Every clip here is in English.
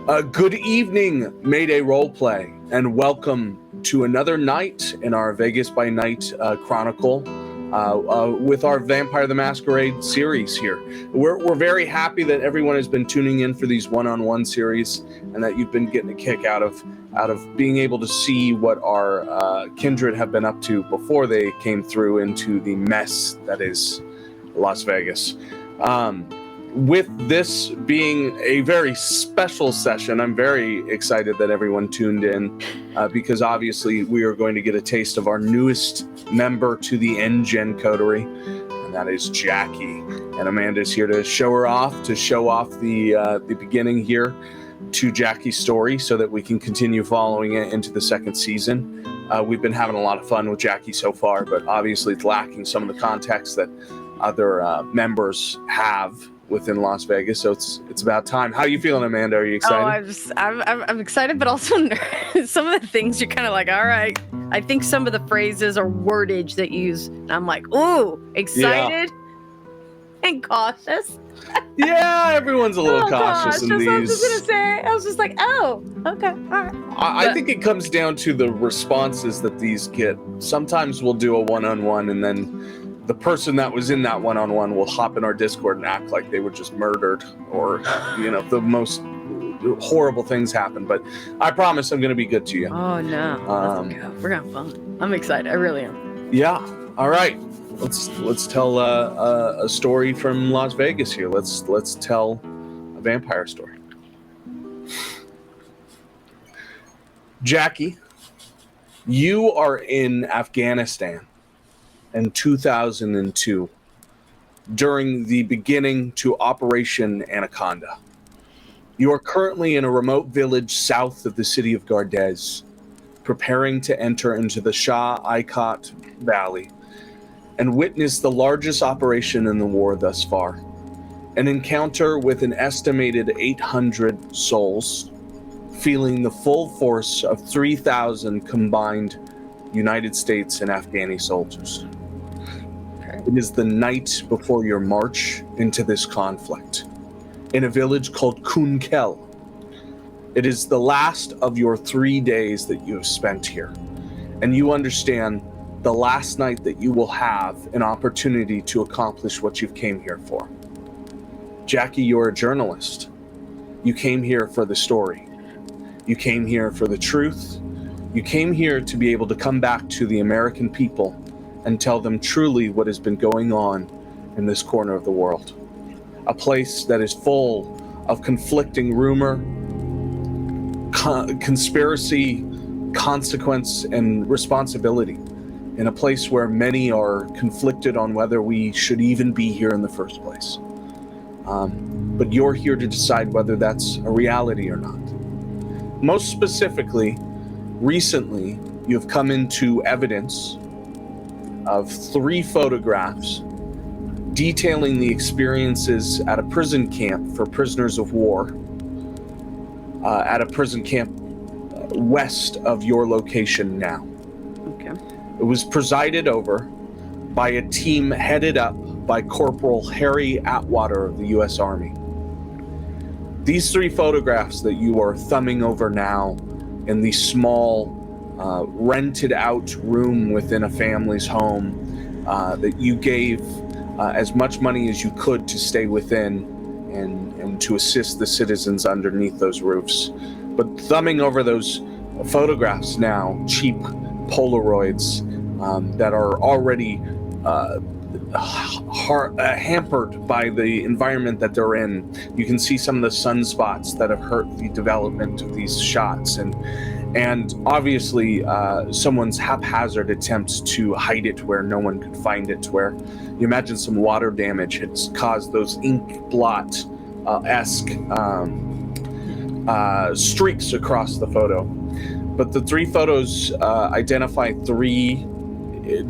Good evening, Mayday Roleplay, and welcome to another night in our Vegas by Night Chronicle with our Vampire the Masquerade series here. We're very happy that everyone has been tuning in for these one-on-one series and that you've been getting a kick out of being able to see what our kindred have been up to before they came through into the mess that is Las Vegas. With this being a very special session, I'm very excited that everyone tuned in because obviously we are going to get a taste of our newest member to the N-Gen coterie, and that is Jackie. And Amanda's here to show off the beginning here to Jackie's story so that we can continue following it into the second season. We've been having a lot of fun with Jackie so far, but obviously it's lacking some of the context that other members have within Las Vegas, so it's about time. How are you feeling, Amanda? Are you excited? I'm excited, but also nervous. Some of the things you're kind of like, all right. I think some of the phrases or wordage that you use, I'm like, ooh, excited and cautious. Yeah, everyone's a little cautious in these. I was just gonna say. I was just like, oh, okay, all right. I think it comes down to the responses that these get. Sometimes we'll do a one-on-one, and then the person that was in that one-on-one will hop in our Discord and act like they were just murdered, or the most horrible things happen. But I promise I'm going to be good to you. Oh no, we're gonna have fun. I'm excited. I really am. Yeah. All right. Let's tell a story from Las Vegas here. Let's tell a vampire story. Jackie, you are in Afghanistan in 2002 during the beginning to Operation Anaconda. You are currently in a remote village south of the city of Gardez, preparing to enter into the Shah Ikot Valley and witness the largest operation in the war thus far, an encounter with an estimated 800 souls, feeling the full force of 3,000 combined United States and Afghani soldiers. It is the night before your march into this conflict, in a village called Kunkel. It is the last of your 3 days that you have spent here, and you understand the last night that you will have an opportunity to accomplish what you've came here for. Jackie, you're a journalist. You came here for the story. You came here for the truth. You came here to be able to come back to the American people and tell them truly what has been going on in this corner of the world. A place that is full of conflicting rumor, conspiracy, consequence, and responsibility. In a place where many are conflicted on whether we should even be here in the first place. But you're here to decide whether that's a reality or not. Most specifically, recently, you've come into evidence of 3 photographs detailing the experiences at a prison camp for prisoners of war, at a prison camp west of your location now. Okay. It was presided over by a team headed up by Corporal Harry Atwater of the U.S. Army. These 3 photographs that you are thumbing over now in the small rented out room within a family's home that you gave as much money as you could to stay within and to assist the citizens underneath those roofs. But thumbing over those photographs now, cheap Polaroids that are already hampered by the environment that they're in. You can see some of the sunspots that have hurt the development of these shots, and obviously someone's haphazard attempts to hide it where no one could find it, where you imagine some water damage has caused those ink blot-esque streaks across the photo. But the 3 photos identify 3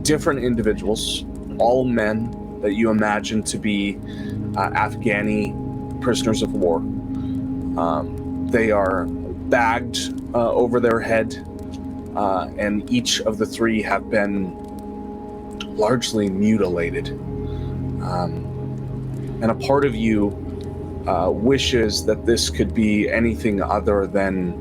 different individuals, all men that you imagine to be Afghani prisoners of war. They are bagged over their head, and each of the 3 have been largely mutilated. And a part of you wishes that this could be anything other than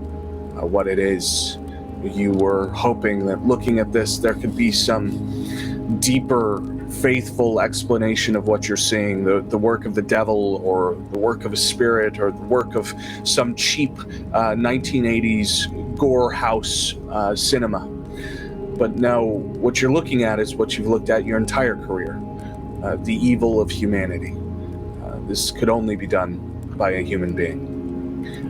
what it is. You were hoping that looking at this, there could be some deeper, faithful explanation of what you're seeing, the work of the devil, or the work of a spirit, or the work of some cheap 1980s gore house cinema. But no, what you're looking at is what you've looked at your entire career, the evil of humanity. This could only be done by a human being.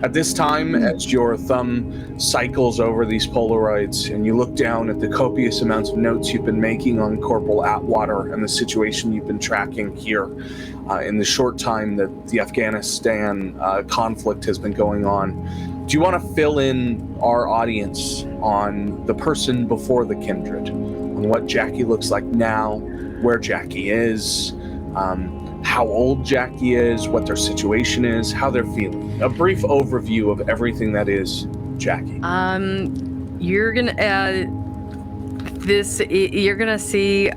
At this time, as your thumb cycles over these Polaroids and you look down at the copious amounts of notes you've been making on Corporal Atwater and the situation you've been tracking here in the short time that the Afghanistan conflict has been going on, do you want to fill in our audience on the person before the kindred, on what Jackie looks like now, where Jackie is, how old Jackie is, what their situation is, how they're feeling? A brief overview of everything that is Jackie. You're gonna you're gonna see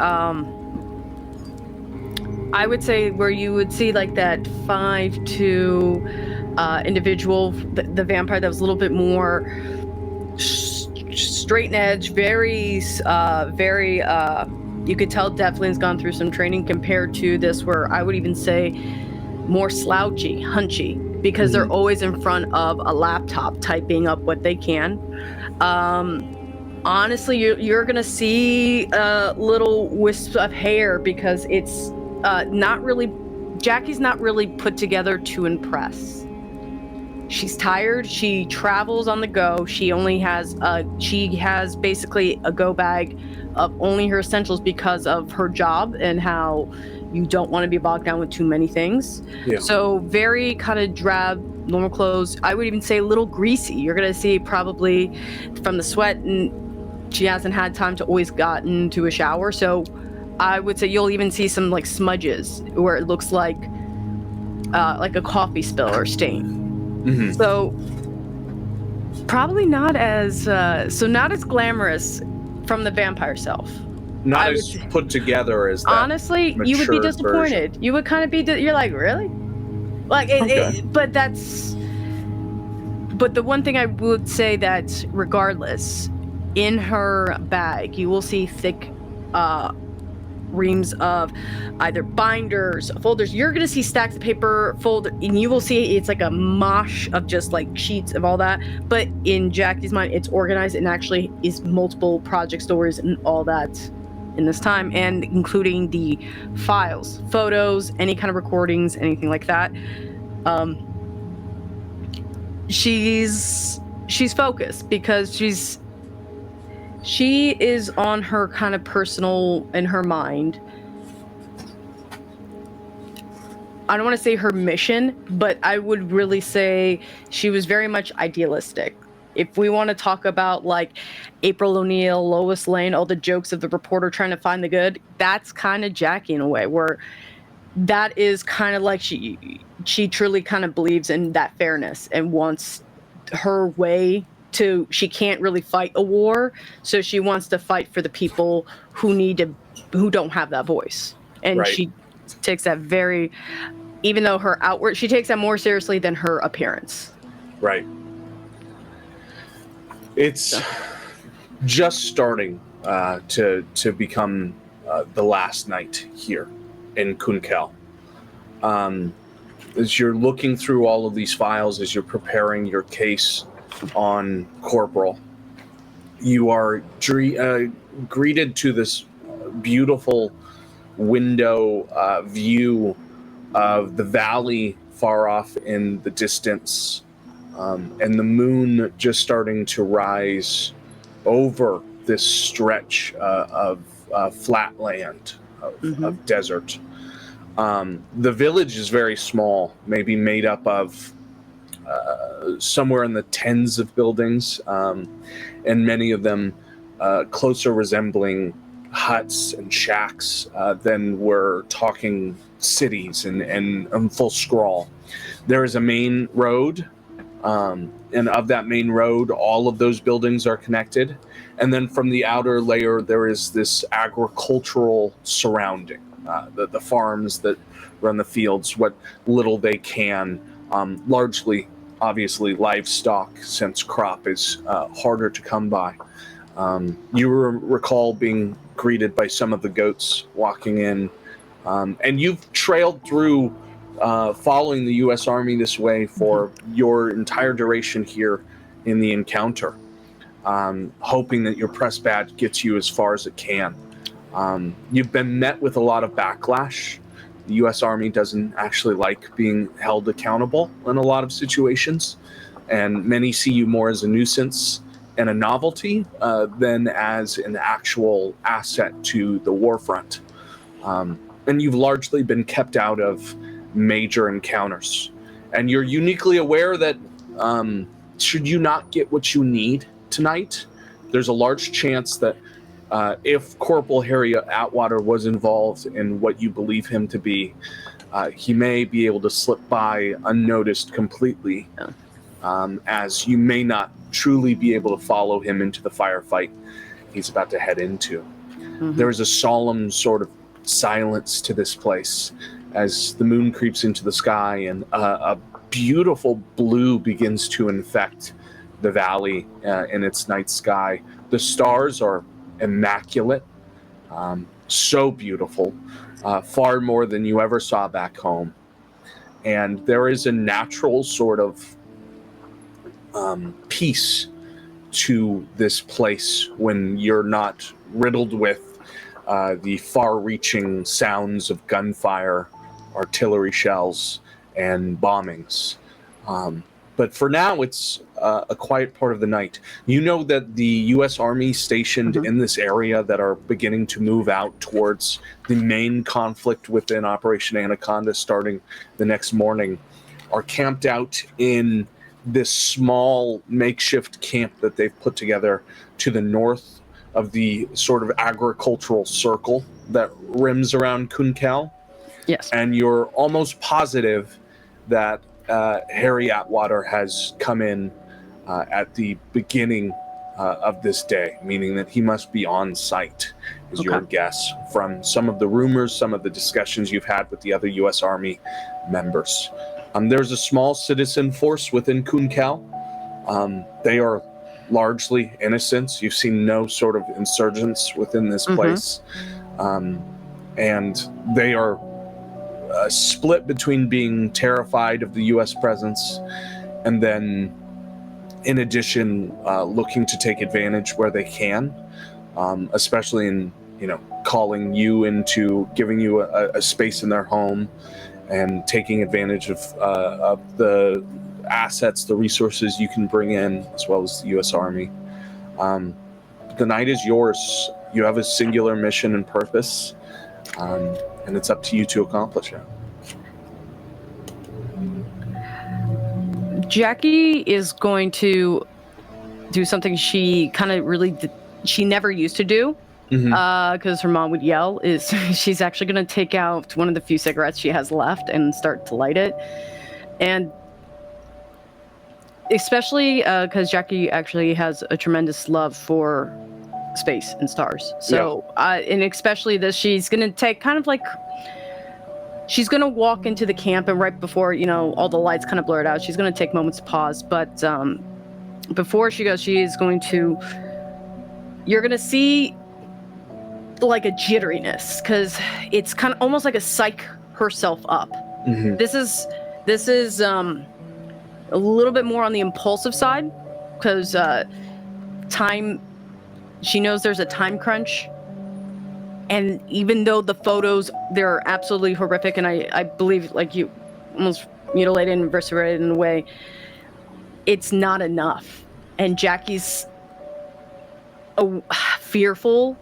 I would say where you would see like that 5'2" individual, the vampire that was a little bit more straight and edge, very you could tell definitely has gone through some training, compared to this where I would even say more slouchy, hunchy, because they're always in front of a laptop typing up what they can. Honestly, you're gonna see little wisps of hair, because it's not really, Jackie's not really put together to impress. She's tired. She travels on the go. She has basically a go bag of only her essentials because of her job and how you don't want to be bogged down with too many things. Yeah. So very kind of drab, normal clothes. I would even say a little greasy. You're going to see probably from the sweat, and she hasn't had time to always gotten to a shower. So I would say you'll even see some like smudges where it looks like a coffee spill or stain. Mm-hmm. So probably not as glamorous from from the vampire self. Not as put together as that. Honestly, you would be disappointed. Version. You would kind of be, you're like, really? Like, but the one thing I would say that regardless, in her bag, you will see thick reams of either binders, folders. You're going to see stacks of paper folder, and you will see it's like a mosh of just like sheets of all that. But in Jackie's mind, it's organized and actually is multiple project stories and all that in this time, and including the files, photos, any kind of recordings, anything like that. She's focused because she is on her kind of personal, in her mind. I don't want to say her mission, but I would really say she was very much idealistic. If we want to talk about like April O'Neil, Lois Lane, all the jokes of the reporter trying to find the good, that's kind of Jackie in a way, where that is kind of like she truly kind of believes in that fairness and wants her way to, she can't really fight a war, so she wants to fight for the people who don't have that voice. And right. She takes that very, even though her outward, she takes that more seriously than her appearance. Right. It's just starting to become the last night here in Kunkel. As you're looking through all of these files, as you're preparing your case on Corporal, you are greeted to this beautiful window view of the valley far off in the distance, and the moon just starting to rise over this stretch of flat land, of desert. The village is very small, maybe made up of somewhere in the tens of buildings, and many of them closer resembling huts and shacks than we're talking cities and full scrawl. There is a main road, and of that main road, all of those buildings are connected. And then from the outer layer, there is this agricultural surrounding. the farms that run the fields, what little they can, largely, obviously, livestock, since crop is harder to come by. You recall being greeted by some of the goats walking in, and you've trailed through following the U.S. Army this way for your entire duration here in the encounter, hoping that your press badge gets you as far as it can. You've been met with a lot of backlash. The U.S. Army doesn't actually like being held accountable in a lot of situations, and many see you more as a nuisance and a novelty than as an actual asset to the war front. And you've largely been kept out of major encounters. And you're uniquely aware that should you not get what you need tonight, there's a large chance that if Corporal Harry Atwater was involved in what you believe him to be, he may be able to slip by unnoticed completely, as you may not truly be able to follow him into the firefight he's about to head into. There's a solemn sort of silence to this place as the moon creeps into the sky and a beautiful blue begins to infect the valley in its night sky. The stars are immaculate, so beautiful, far more than you ever saw back home. And there is a natural sort of peace to this place when you're not riddled with the far-reaching sounds of gunfire, artillery shells, and bombings. But for now, it's a quiet part of the night. You know that the U.S. Army stationed in this area that are beginning to move out towards the main conflict within Operation Anaconda starting the next morning are camped out in this small makeshift camp that they've put together to the north of the sort of agricultural circle that rims around Kunkel. Yes. And you're almost positive that Harry Atwater has come in at the beginning of this day, meaning that he must be on site, is your guess, from some of the rumors, some of the discussions you've had with the other U.S. Army members. There's a small citizen force within Kunkel. They are largely innocents. You've seen no sort of insurgents within this place. And they are split between being terrified of the U.S. presence and then, in addition, looking to take advantage where they can, especially in, calling you into giving you a space in their home and taking advantage of the assets, the resources you can bring in, as well as the U.S. Army. The night is yours. You have a singular mission and purpose, and it's up to you to accomplish it. Jackie is going to do something she kind of she never used to do, because her mom would yell, is she's actually going to take out one of the few cigarettes she has left and start to light it. And especially because Jackie actually has a tremendous love for space and stars. So, and especially this, she's going to take kind of like, she's going to walk into the camp, and right before, all the lights kind of blurred out, she's going to take moments to pause. But before she goes, she is going to, you're going to see like a jitteriness, because it's kind of almost like a psych herself up. This is a little bit more on the impulsive side, because she knows there's a time crunch. And even though the photos, they're absolutely horrific, and I believe, like, you almost mutilated and eviscerated in a way, it's not enough. And Jackie's fearful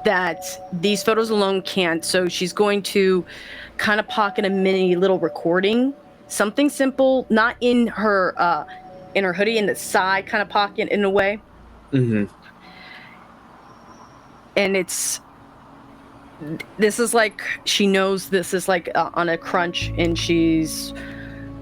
that these photos alone can't, so she's going to kind of pocket a mini little recording, something simple, not in her hoodie, in the side kind of pocket in a way. And this is like, she knows this is like on a crunch, and she's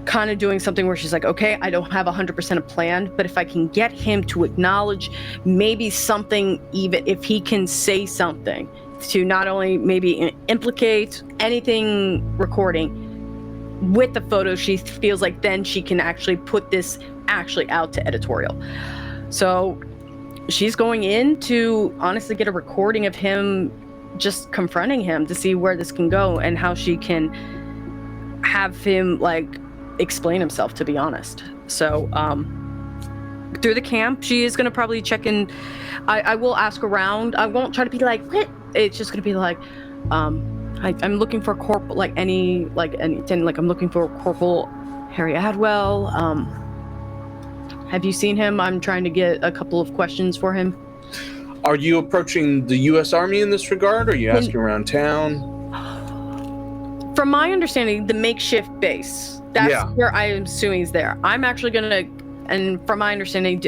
kind of doing something where she's like, okay, I don't have 100% a plan, but if I can get him to acknowledge maybe something, even if he can say something, to not only maybe implicate anything recording with the photo, she feels like then she can actually put this actually out to editorial. So she's going in to honestly get a recording of him just confronting him to see where this can go and how she can have him like explain himself, to be honest. So through the camp, she is going to probably check in. I will ask around. I won't try to be like, what? It's just going to be like, I'm looking for corporal, like anything, like I'm looking for Corporal Harry Adwell. Have you seen him? I'm trying to get a couple of questions for him. Are you approaching the U.S. Army in this regard? Or are you asking around town? From my understanding, the makeshift base. That's where I am assuming is there. I'm actually going to, and from my understanding,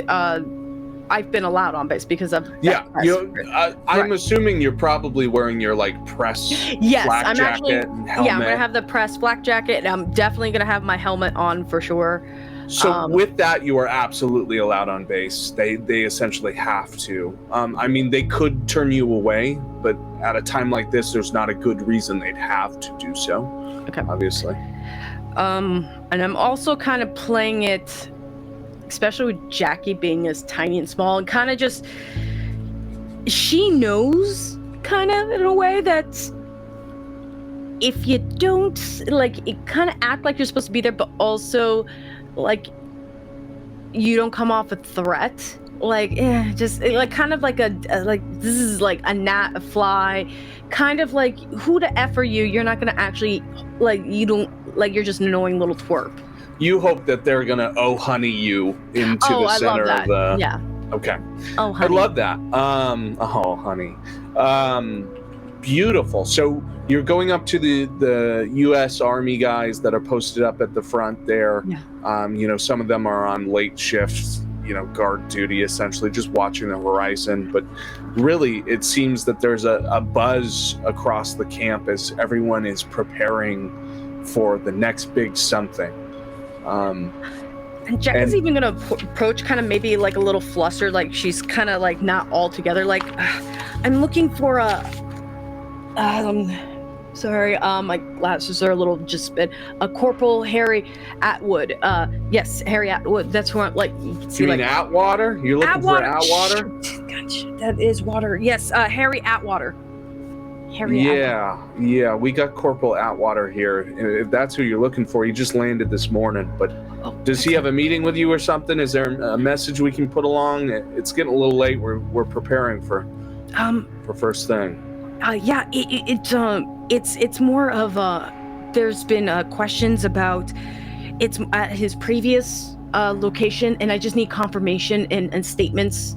I've been allowed on base because of I'm assuming you're probably wearing your like press flak jacket and helmet. Yeah, I'm gonna have the press flak jacket, and I'm definitely gonna have my helmet on for sure. So with that, you are absolutely allowed on base. They essentially have to. I mean, they could turn you away, but at a time like this, there's not a good reason they'd have to do so. Okay. Obviously. And I'm also kind of playing it, especially with Jackie being as tiny and small, and kind of just, she knows kind of in a way that if you don't, like, it kind of act like you're supposed to be there, but also like you don't come off a threat, like just like kind of like a like this is like a gnat, a fly, kind of like who the F are you? You're not gonna actually, like, you don't, like, you're just an annoying little twerp. You hope that they're gonna honey you into the center of the. Yeah. Okay. Oh, honey. I love that. Oh, honey. Beautiful. So you're going up to the U.S. Army guys that are posted up at the front there. Yeah. Some of them are on late shifts, guard duty, essentially just watching the horizon. But really, it seems that there's a buzz across the camp as everyone is preparing for the next big something. And Jackie's even gonna approach kind of maybe like a little flustered, like she's kind of like not all together. Like, I'm looking for sorry, my glasses are a little just bit. Corporal Harry Atwood. Yes, Harry Atwood. That's who I'm like. You can see, you mean Atwater? You're looking for Atwater? Gotcha. That is water. Yes, Harry Atwater. Yeah, we got Corporal Atwater here. If that's who you're looking for, he just landed this morning. But does he have a meeting with you or something? Is there a message we can put along? It's getting a little late. We're preparing for first thing. Yeah, it's more of there's been questions about it's at his previous location, and I just need confirmation and statements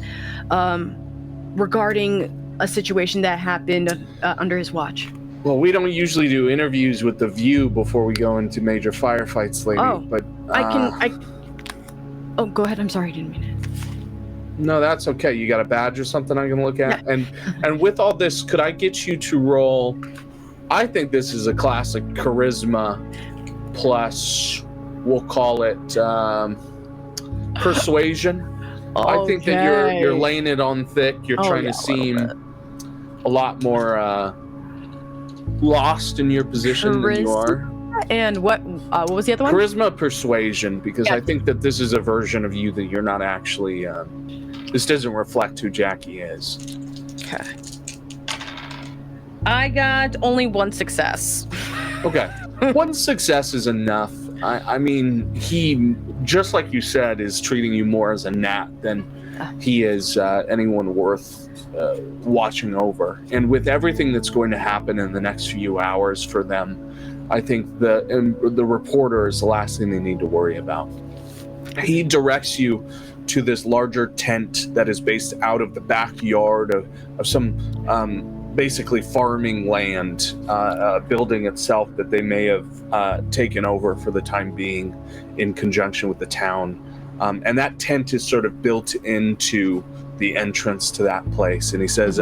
regarding a situation that happened under his watch. Well, we don't usually do interviews with the View before we go into major firefights, lady. But Oh, go ahead. I'm sorry, I didn't mean it. No, that's okay. You got a badge or something I can look at? Yeah. And with all this, could I get you to roll? I think this is a classic charisma plus, we'll call it persuasion. I think that you're laying it on thick. You're trying to seem a lot more lost in your position than you are. And what was the other one? Charisma, persuasion, because I think that this is a version of you that you're not actually. This doesn't reflect who Jackie is. Okay. I got only one success. Okay. One success is enough. I mean, he, just like you said, is treating you more as a gnat than he is anyone worth watching over. And with everything that's going to happen in the next few hours for them, I think the reporter is the last thing they need to worry about. He directs you to this larger tent that is based out of the backyard of some basically farming land, building itself that they may have taken over for the time being in conjunction with the town. And that tent is sort of built into the entrance to that place. And he says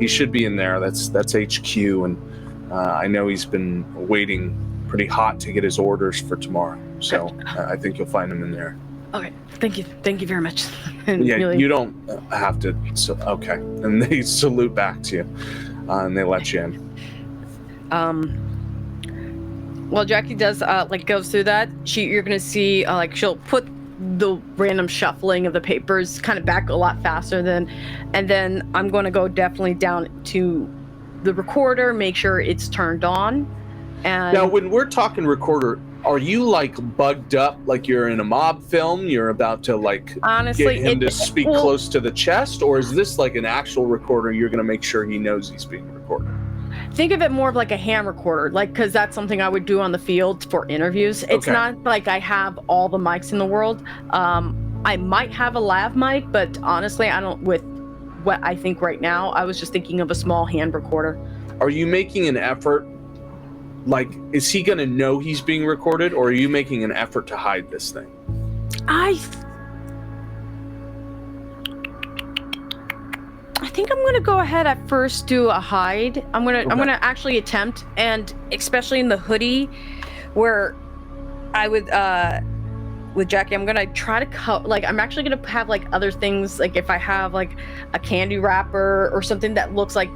he should be in there. That's HQ. And I know he's been waiting pretty hot to get his orders for tomorrow. So I think you'll find him in there. Okay, thank you very much. Yeah, you don't have to. Okay, and they salute back to you. and they let you in. Well, Jackie does goes through that. You're gonna see she'll put the random shuffling of the papers kind of back a lot faster and then I'm going to go definitely down to the recorder, make sure it's turned on. And now, when we're talking recorder, are you like bugged up, like you're in a mob film? You're about to honestly get him to speak close to the chest, or is this like an actual recorder? You're going to make sure he knows he's being recorded. Think of it more of like a hand recorder, because that's something I would do on the field for interviews. It's not like I have all the mics in the world. I might have a lav mic, but honestly, I don't. With what I think right now, I was just thinking of a small hand recorder. Are you making an effort? Like, is he going to know he's being recorded, or are you making an effort to hide this thing? I think I'm gonna go ahead at first do a hide. I'm gonna actually attempt, and especially in the hoodie, where I would with Jackie, I'm gonna try to I'm actually gonna have other things, like if I have like a candy wrapper or something that looks like,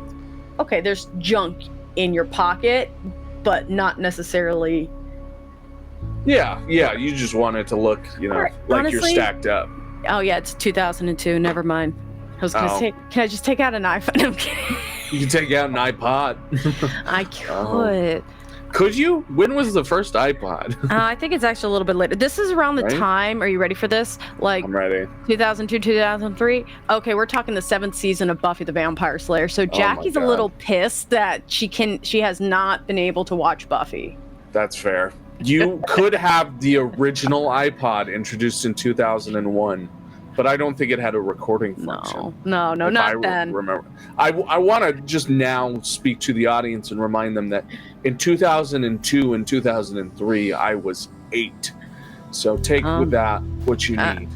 okay, there's junk in your pocket, but not necessarily. Yeah, you just want it to look, like honestly, you're stacked up. Oh yeah, it's 2002. Never mind. I was gonna say, can I just take out an iPhone? No, I'm kidding. You can take out an iPod. I could. Could you? When was the first iPod? I think it's actually a little bit later. This is around the time. Are you ready for this? I'm ready. 2002, 2003. Okay, we're talking the 7th season of Buffy the Vampire Slayer. So Jackie's a little pissed that she has not been able to watch Buffy. That's fair. You could have the original iPod introduced in 2001. But I don't think it had a recording function. No, not then. Remember, I want to just now speak to the audience and remind them that in 2002 and 2003, I was 8. So take with that what you need.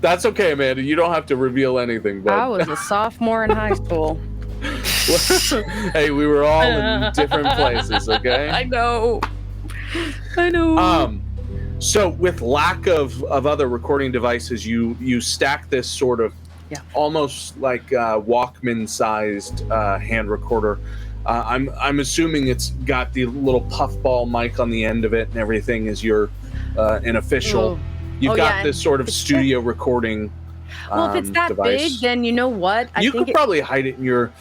That's okay, Amanda. You don't have to reveal anything. But I was a sophomore in high school. Hey, we were all in different places, okay? I know. So with lack of other recording devices, you stack this sort of almost like Walkman-sized hand recorder. I'm assuming it's got the little puffball mic on the end of it and everything as you're an official. You've got this sort of studio recording well, if it's that device. big, then you know what? I think could probably hide it in your...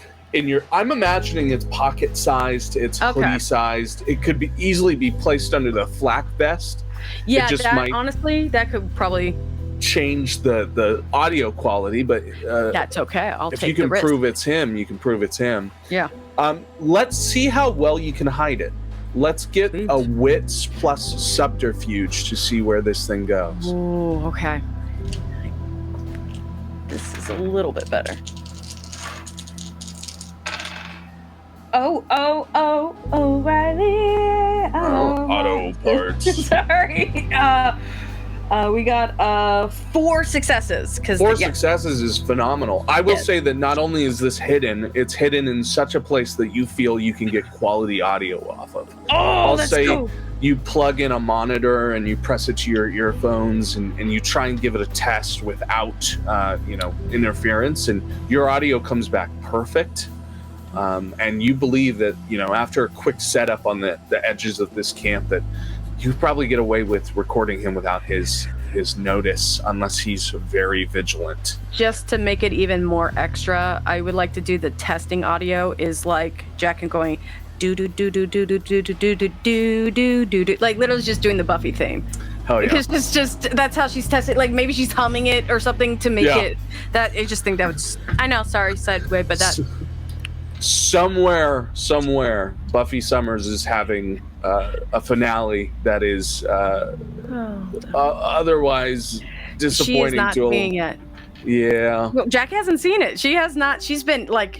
I'm imagining it's pocket-sized, it's hoodie-sized. It could easily be placed under the flak vest. Yeah, honestly, that could probably change the audio quality, but that's okay. I'll take the risk. If you can prove it's him, you can prove it's him. Yeah. Let's see how well you can hide it. Let's get a wits plus subterfuge to see where this thing goes. Ooh, okay. This is a little bit better. Oh, Riley. Auto parts. Sorry. We got 4 successes. 4 successes is phenomenal. I will say that not only is this hidden, it's hidden in such a place that you feel you can get quality audio off of. Oh, that's cool. You plug in a monitor and you press it to your earphones and you try and give it a test without interference, and your audio comes back perfect. And you believe that, after a quick setup on the edges of this camp, that you probably get away with recording him without his notice, unless he's very vigilant. Just to make it even more extra, I would like to do the testing audio is like Jack and going do do do do do do do do do do do do do, like literally just doing the Buffy theme. Hell yeah. Because it's just that's how she's testing. Like maybe she's humming it or something to make it. That I just think that would. I know. Sorry, segue, but that. Somewhere, Buffy Summers is having a finale that is otherwise disappointing. She is not seeing it. Yeah. Well, Jack hasn't seen it. She has not. She's been like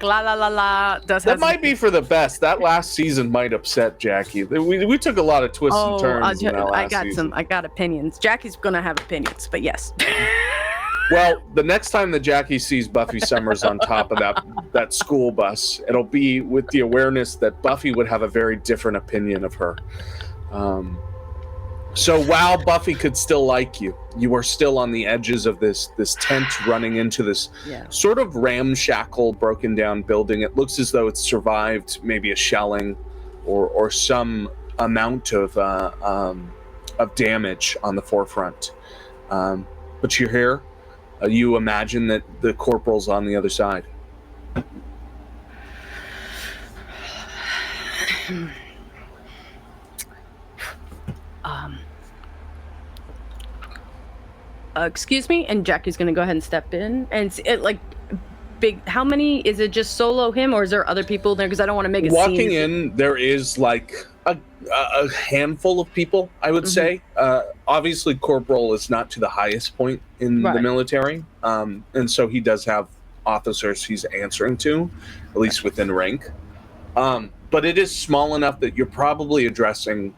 la la la la. That might be for the best. That last season might upset Jackie. We took a lot of twists and turns in that last season. I got opinions. Jackie's gonna have opinions, but yes. Well, the next time that Jackie sees Buffy Summers on top of that school bus, it'll be with the awareness that Buffy would have a very different opinion of her. So while Buffy could still like you, you are still on the edges of this tent running into this sort of ramshackle, broken down building. It looks as though it's survived maybe a shelling or some amount of damage on the forefront. But you're here. You imagine that the corporal's on the other side. Excuse me, and Jackie's gonna go ahead and step in. And big. How many? Is it just solo him, or is there other people there? Because I don't want to make a scene. Walking in, there is like a handful of people, I would say. Obviously, Corporal is not to the highest point in the military, and so he does have officers he's answering to, at least within rank. But it is small enough that you're probably addressing,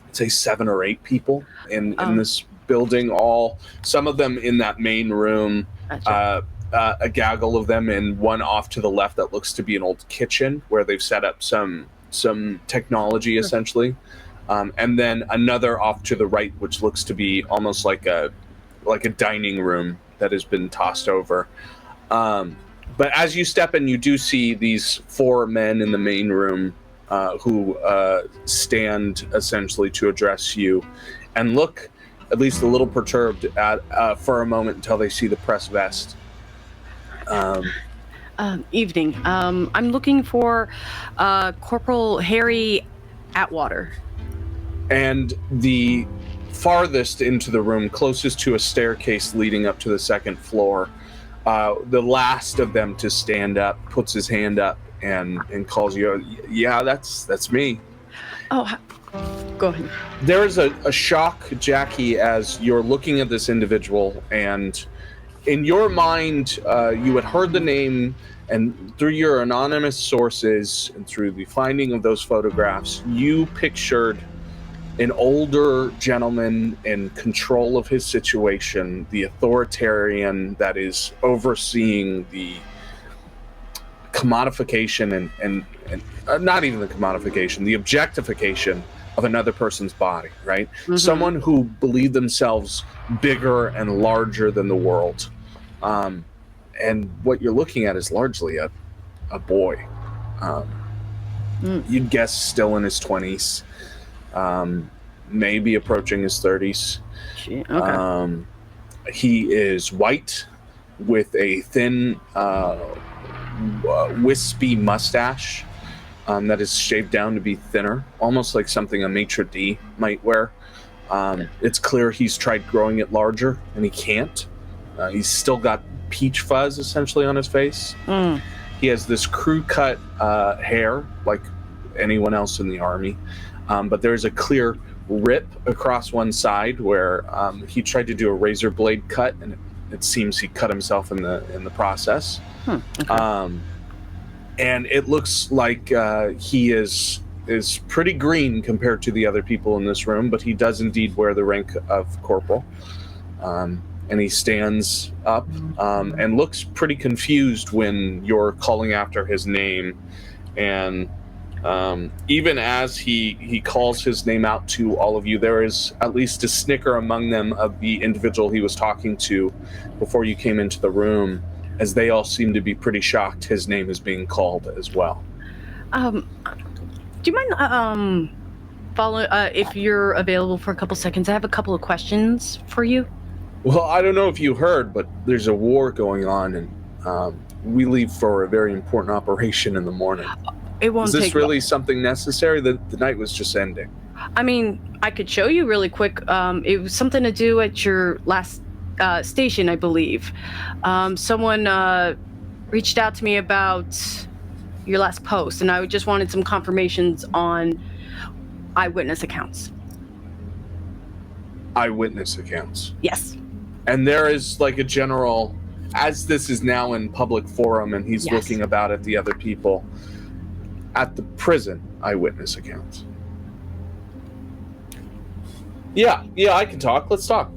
I'd say, 7 or 8 people in this building. Some of them in that main room. Gotcha. A gaggle of them, and one off to the left that looks to be an old kitchen where they've set up some technology essentially, and then another off to the right which looks to be almost like a dining room that has been tossed over. But as you step in, you do see these 4 men in the main room who stand essentially to address you and look at least a little perturbed for a moment until they see the press vest. Evening. I'm looking for Corporal Harry Atwater. And the farthest into the room, closest to a staircase leading up to the 2nd floor, the last of them to stand up puts his hand up and calls you. Yeah, that's me. Oh, go ahead. There is a shock, Jackie, as you're looking at this individual, and in your mind, you had heard the name, and through your anonymous sources and through the finding of those photographs, you pictured an older gentleman in control of his situation, the authoritarian that is overseeing the commodification and not even the commodification, the objectification of another person's body, right? Mm-hmm. Someone who believed themselves bigger and larger than the world. And what you're looking at is largely a boy. You'd guess still in his 20s, maybe approaching his 30s. Okay. He is white with a thin, wispy mustache that is shaved down to be thinner, almost like something a maitre d' might wear. It's clear he's tried growing it larger, and he can't. He's still got peach fuzz, essentially, on his face. He has this crew-cut hair, like anyone else in the Army. But there's a clear rip across one side where he tried to do a razor blade cut, and it seems he cut himself in the process. Okay. And it looks like he is pretty green compared to the other people in this room, but he does indeed wear the rank of corporal. And he stands up and looks pretty confused when you're calling after his name. And even as he calls his name out to all of you, there is at least a snicker among them of the individual he was talking to before you came into the room, as they all seem to be pretty shocked his name is being called as well. Do you mind if you're available for a couple seconds? I have a couple of questions for you. Well, I don't know if you heard, but there's a war going on, and we leave for a very important operation in the morning. It won't take. Is this really something necessary? The night was just ending. I mean, I could show you really quick. It was something to do at your last station, I believe. Someone reached out to me about your last post, and I just wanted some confirmations on eyewitness accounts. Eyewitness accounts? Yes. And there is like a general, as this is now in public forum and he's looking about at the other people, at the prison, eyewitness accounts. Yeah, I can talk. Let's talk.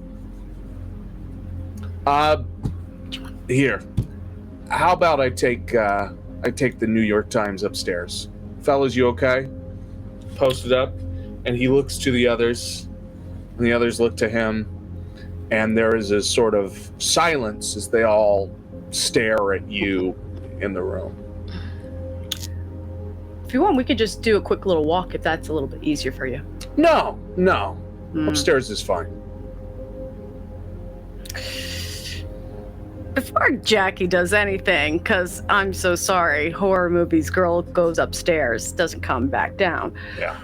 Here. How about I take the New York Times upstairs. Fellas, you okay? Post it up. And he looks to the others. and the others look to him, and there is a sort of silence as they all stare at you in the room. If you want, we could just do a quick little walk if that's a little bit easier for you. No. Upstairs is fine. Before Jackie does anything, because I'm so sorry, horror movies, girl goes upstairs, doesn't come back down. Yeah.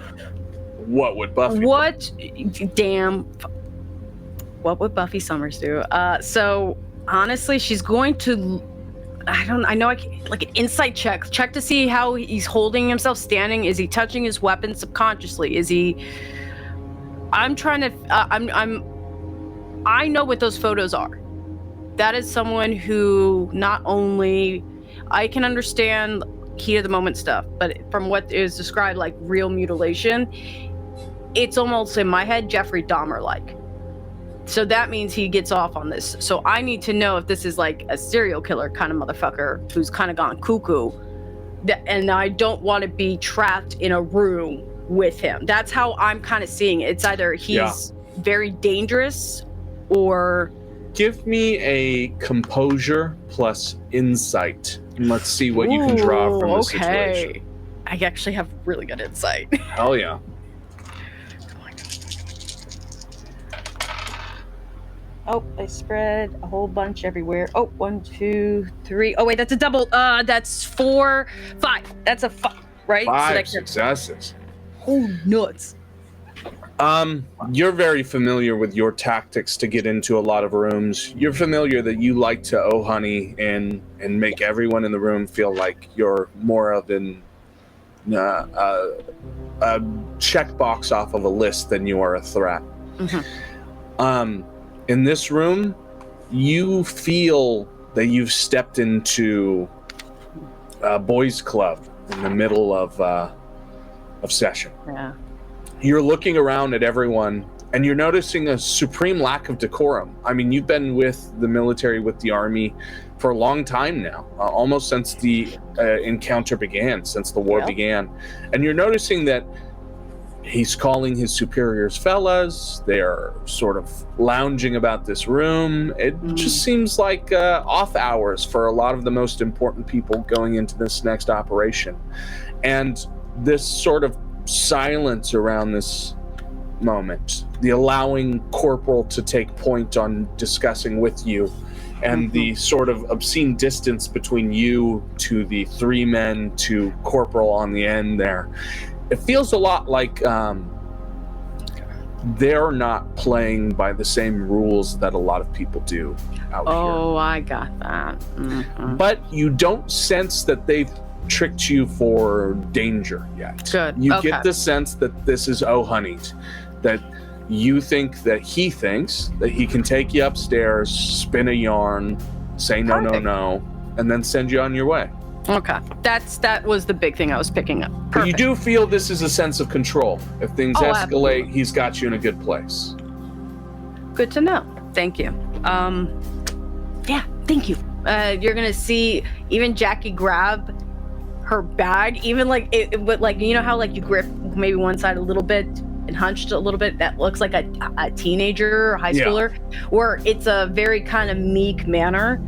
What would Buffy do? What would Buffy Summers do? So honestly, she's going to, like an insight check to see how he's holding himself standing. Is he touching his weapon subconsciously? Is he, I know what those photos are. That is someone who not only, I can understand heat of the moment stuff, but from what is described like real mutilation, it's almost in my head Jeffrey Dahmer-like. So that means he gets off on this. So I need to know if this is like a serial killer kind of motherfucker who's kind of gone cuckoo. And I don't want to be trapped in a room with him. That's how I'm kind of seeing it. It's either he's very dangerous or... Give me a composure plus insight. And let's see what you can draw from the situation. I actually have really good insight. Hell yeah. Oh, I spread a whole bunch everywhere. Oh, 1, 2, 3. Oh, wait, that's a double. That's 4, 5. That's a 5, right? 5 successes. Oh, nuts. You're very familiar with your tactics to get into a lot of rooms. You're familiar that you like to oh honey and make everyone in the room feel like you're more of a checkbox off of a list than you are a threat. Mm-hmm. In this room, you feel that you've stepped into a boys' club in the middle of session. Yeah. You're looking around at everyone, and you're noticing a supreme lack of decorum. I mean, you've been with the military, with the army, for a long time now, almost since the encounter began, since the war began. And you're noticing that he's calling his superiors fellas. They're sort of lounging about this room. It just seems like off hours for a lot of the most important people going into this next operation. And this sort of silence around this moment, the allowing corporal to take point on discussing with you, and the sort of obscene distance between you to the 3 men to corporal on the end there. It feels a lot like they're not playing by the same rules that a lot of people do out here. Oh, I got that. Mm-hmm. But you don't sense that they've tricked you for danger yet. Good. You get the sense that this is oh honey, that you think that he thinks that he can take you upstairs, spin a yarn, say no, and then send you on your way. Okay. That was the big thing I was picking up. Perfect. But you do feel this is a sense of control. If things escalate, absolutely. He's got you in a good place. Good to know. Thank you. Yeah, thank you. You're gonna see even Jackie grab her bag, even like it but like, you know how like you grip maybe one side a little bit and hunched a little bit, that looks like a teenager or high schooler, where it's a very kind of meek manner,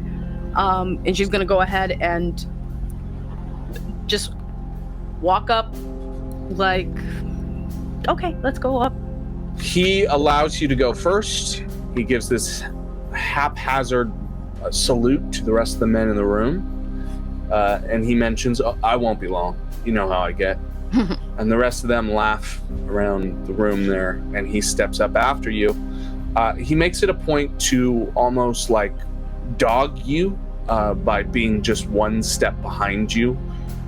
and she's gonna go ahead and just walk up like, okay, let's go up. He allows you to go first. He gives this haphazard salute to the rest of the men in the room. And he mentions, I won't be long. You know how I get. And the rest of them laugh around the room there, and he steps up after you. He makes it a point to almost like dog you by being just one step behind you.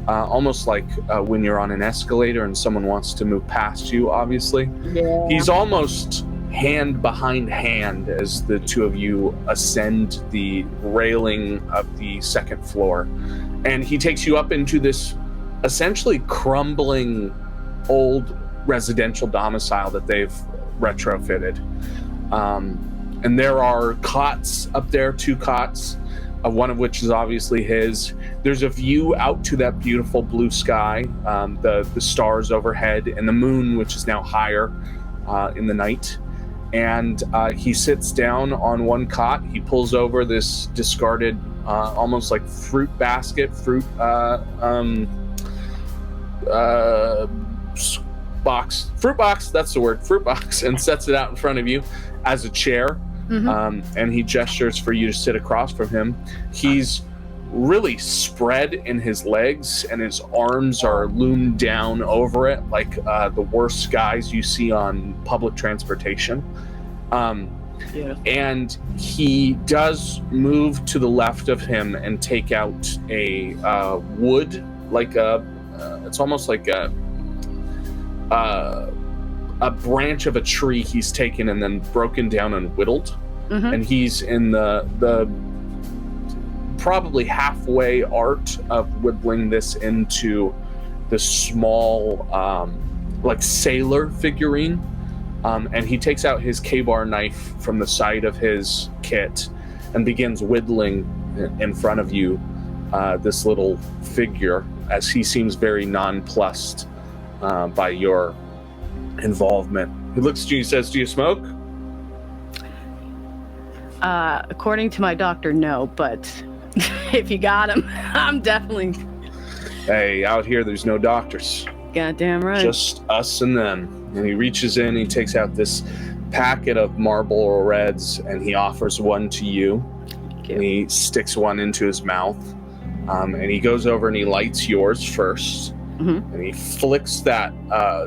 Almost like when you're on an escalator and someone wants to move past you, obviously. Yeah. He's almost hand behind hand as the two of you ascend the railing of the second floor. And he takes you up into this essentially crumbling old residential domicile that they've retrofitted. And there are cots up there, 2 cots, one of which is obviously his. There's a view out to that beautiful blue sky, the stars overhead, and the moon, which is now higher in the night. and he sits down on one cot. He pulls over this discarded, almost like fruit basket, fruit box, that's the word, fruit box, and sets it out in front of you as a chair. And he gestures for you to sit across from him. He's really spread in his legs, and his arms are loomed down over it like the worst guys you see on public transportation. And he does move to the left of him and take out a wood, like it's almost like a branch of a tree he's taken and then broken down and whittled. And he's in the probably halfway art of whittling this into the small like sailor figurine. And he takes out his K-bar knife from the side of his kit and begins whittling in front of you this little figure, as he seems very nonplussed by your involvement. He looks at you and says, "Do you smoke?" According to my doctor, no, but if you got him, I'm definitely... Hey, out here there's no doctors. Goddamn right. Just us and them. And he reaches in, he takes out this packet of Marlboro Reds, and he offers one to you. And he sticks one into his mouth. And he goes over and he lights yours first. And he flicks that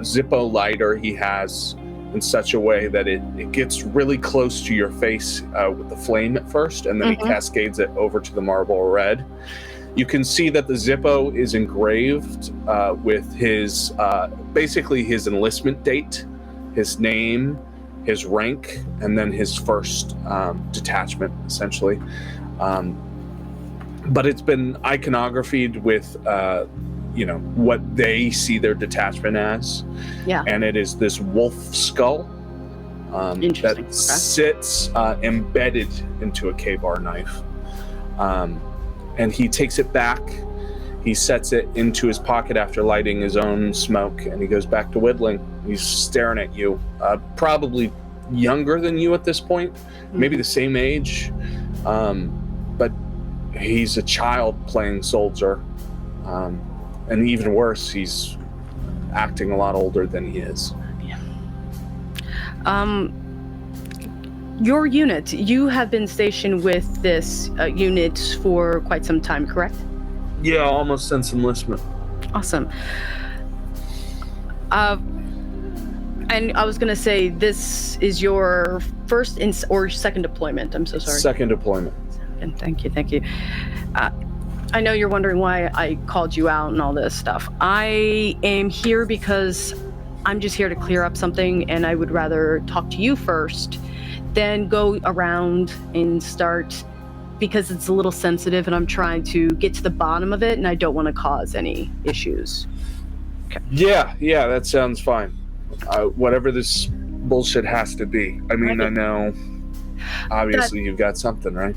Zippo lighter he has in such a way that it gets really close to your face with the flame at first, and then he cascades it over to the Marlboro Red. You can see that the Zippo is engraved with his, basically his enlistment date, his name, his rank, and then his first detachment, essentially. But it's been iconographied with, what they see their detachment as. Yeah. And it is this wolf skull that sits embedded into a K-bar knife. And he takes it back. He sets it into his pocket after lighting his own smoke, and he goes back to whittling. He's staring at you, probably younger than you at this point, maybe the same age, but he's a child playing soldier. And even worse, he's acting a lot older than he is. Your unit, you have been stationed with this unit for quite some time, correct? Yeah, almost since enlistment. Awesome. And I was going to say, this is your first or second deployment. I'm so sorry. Second deployment. And thank you. I know you're wondering why I called you out and all this stuff. I am here because I'm just here to clear up something, and I would rather talk to you first than go around and start, because it's a little sensitive and I'm trying to get to the bottom of it and I don't want to cause any issues. Okay. Yeah, that sounds fine. Whatever this bullshit has to be. I mean, I know, obviously you've got something, right?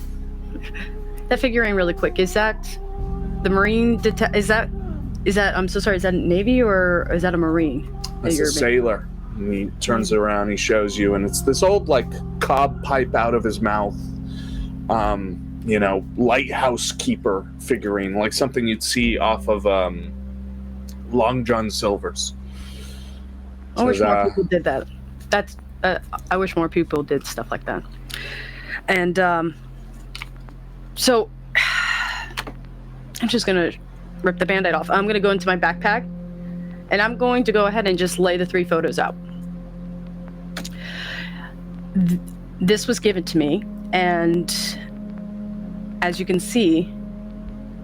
That figurine really quick, is that the Marine, is that, I'm so sorry, is that Navy or is that a Marine? That's a sailor. And he turns it around, he shows you, and it's this old, like, cob pipe out of his mouth, lighthouse keeper figurine, like something you'd see off of Long John Silver's. I wish more people did that. I wish more people did stuff like that. And so I'm just gonna rip the Band-Aid off. I'm gonna go into my backpack, and I'm going to go ahead and just lay the 3 photos out. This was given to me, and as you can see,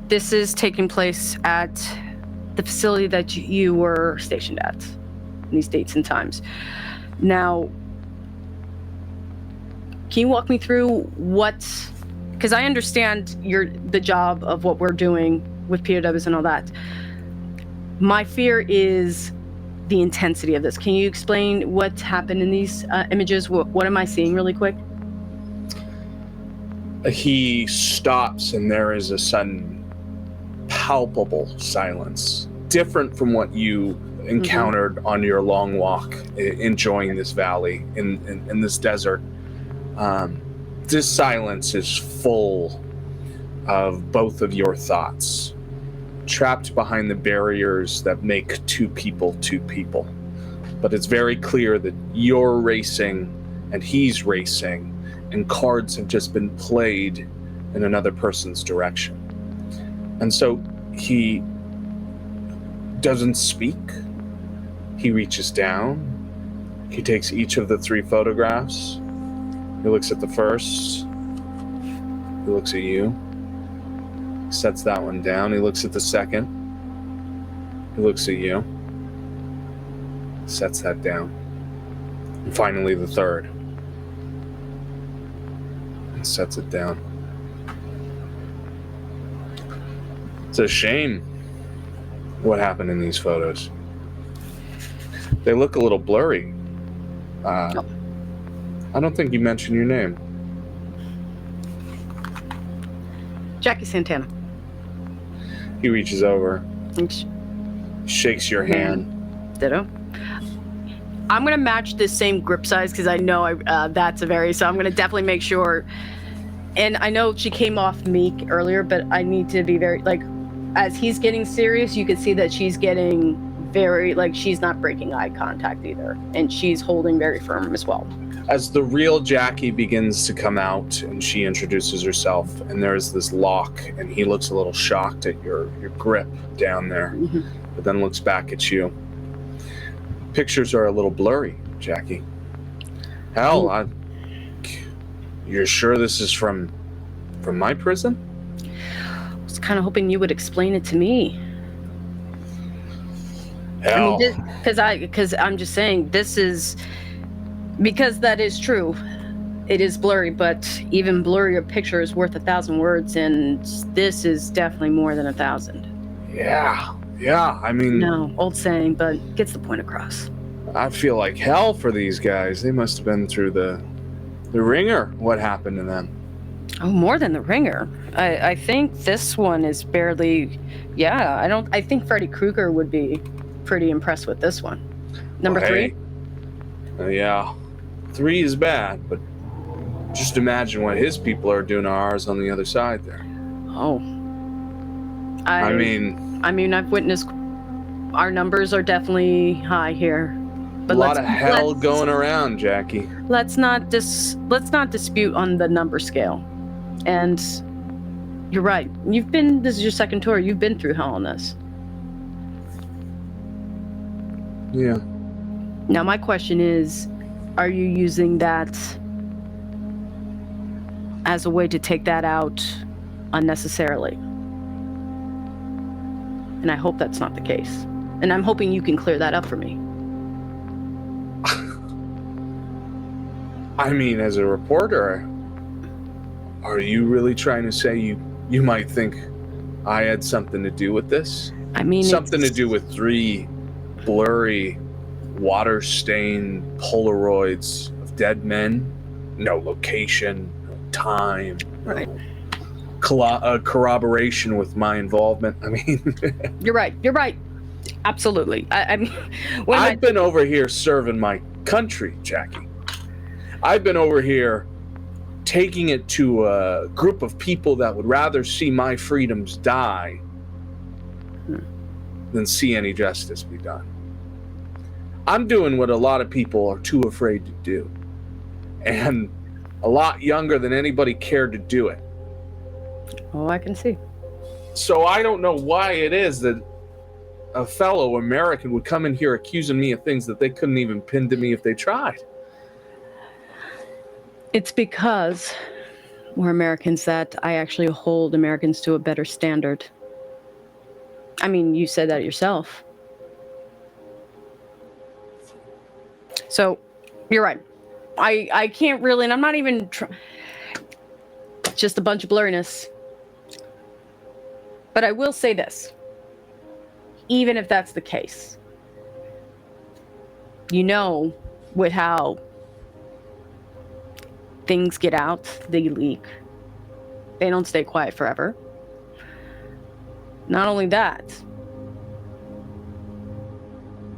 this is taking place at the facility that you were stationed at, in these dates and times. Now, can you walk me through because I understand the job of what we're doing with POWs and all that. My fear is the intensity of this. Can you explain what happened in these images? What am I seeing really quick? He stops, and there is a sudden palpable silence, different from what you encountered on your long walk, enjoying this valley in this desert. This silence is full of both of your thoughts, trapped behind the barriers that make two people. But it's very clear that you're racing and he's racing, and cards have just been played in another person's direction. And so he doesn't speak. He reaches down. He takes each of the 3 photographs. He looks at the first. He looks at you. He sets that one down. He looks at the second. He looks at you. Sets that down. And finally the third. And sets it down. It's a shame what happened in these photos. They look a little blurry. I don't think you mentioned your name. Jackie Santana. He reaches over, shakes your hand. Ditto. I'm going to match this same grip size because I know that's a very, so I'm going to definitely make sure. And I know she came off meek earlier, but I need to be very, like, as he's getting serious, you can see that she's getting very, like, she's not breaking eye contact either. And she's holding very firm as well. As the real Jackie begins to come out and she introduces herself, and there's this lock, and he looks a little shocked at your grip down there, but then looks back at you. Pictures are a little blurry, Jackie. Hell, you're sure this is from my prison? I was kind of hoping you would explain it to me. Hell. Because I'm just saying, this is, because that is true. It is blurry, but even blurrier picture is worth 1,000 words, and this is definitely more than 1,000. Yeah, I mean... No, old saying, but gets the point across. I feel like hell for these guys. They must have been through the ringer. What happened to them? Oh, more than the ringer. I think this one is barely... Yeah, I think Freddy Krueger would be pretty impressed with this one. Number 3? Yeah. 3 is bad, but just imagine what his people are doing to ours on the other side there. Oh. I mean, I've witnessed our numbers are definitely high here. But a lot of hell going around, Jackie. Let's not dispute on the number scale. And you're right. This is your second tour. You've been through hell on this. Yeah. Now my question is, are you using that as a way to take that out unnecessarily? And I hope that's not the case. And I'm hoping you can clear that up for me. I mean, as a reporter, are you really trying to say you might think I had something to do with this? I mean, something to do with 3 blurry, water-stained Polaroids of dead men? No location, no time, right? Corroboration with my involvement. I mean, You're right. Absolutely. I mean, I've been over here serving my country, Jackie. I've been over here taking it to a group of people that would rather see my freedoms die than see any justice be done. I'm doing what a lot of people are too afraid to do, and a lot younger than anybody cared to do it. Oh, I can see. So I don't know why it is that a fellow American would come in here accusing me of things that they couldn't even pin to me if they tried. It's because we're Americans that I actually hold Americans to a better standard. I mean, you said that yourself. So, you're right. I can't really, and I'm not even just a bunch of blurriness. But I will say this. Even if that's the case, you know, with how things get out, they leak. They don't stay quiet forever. Not only that,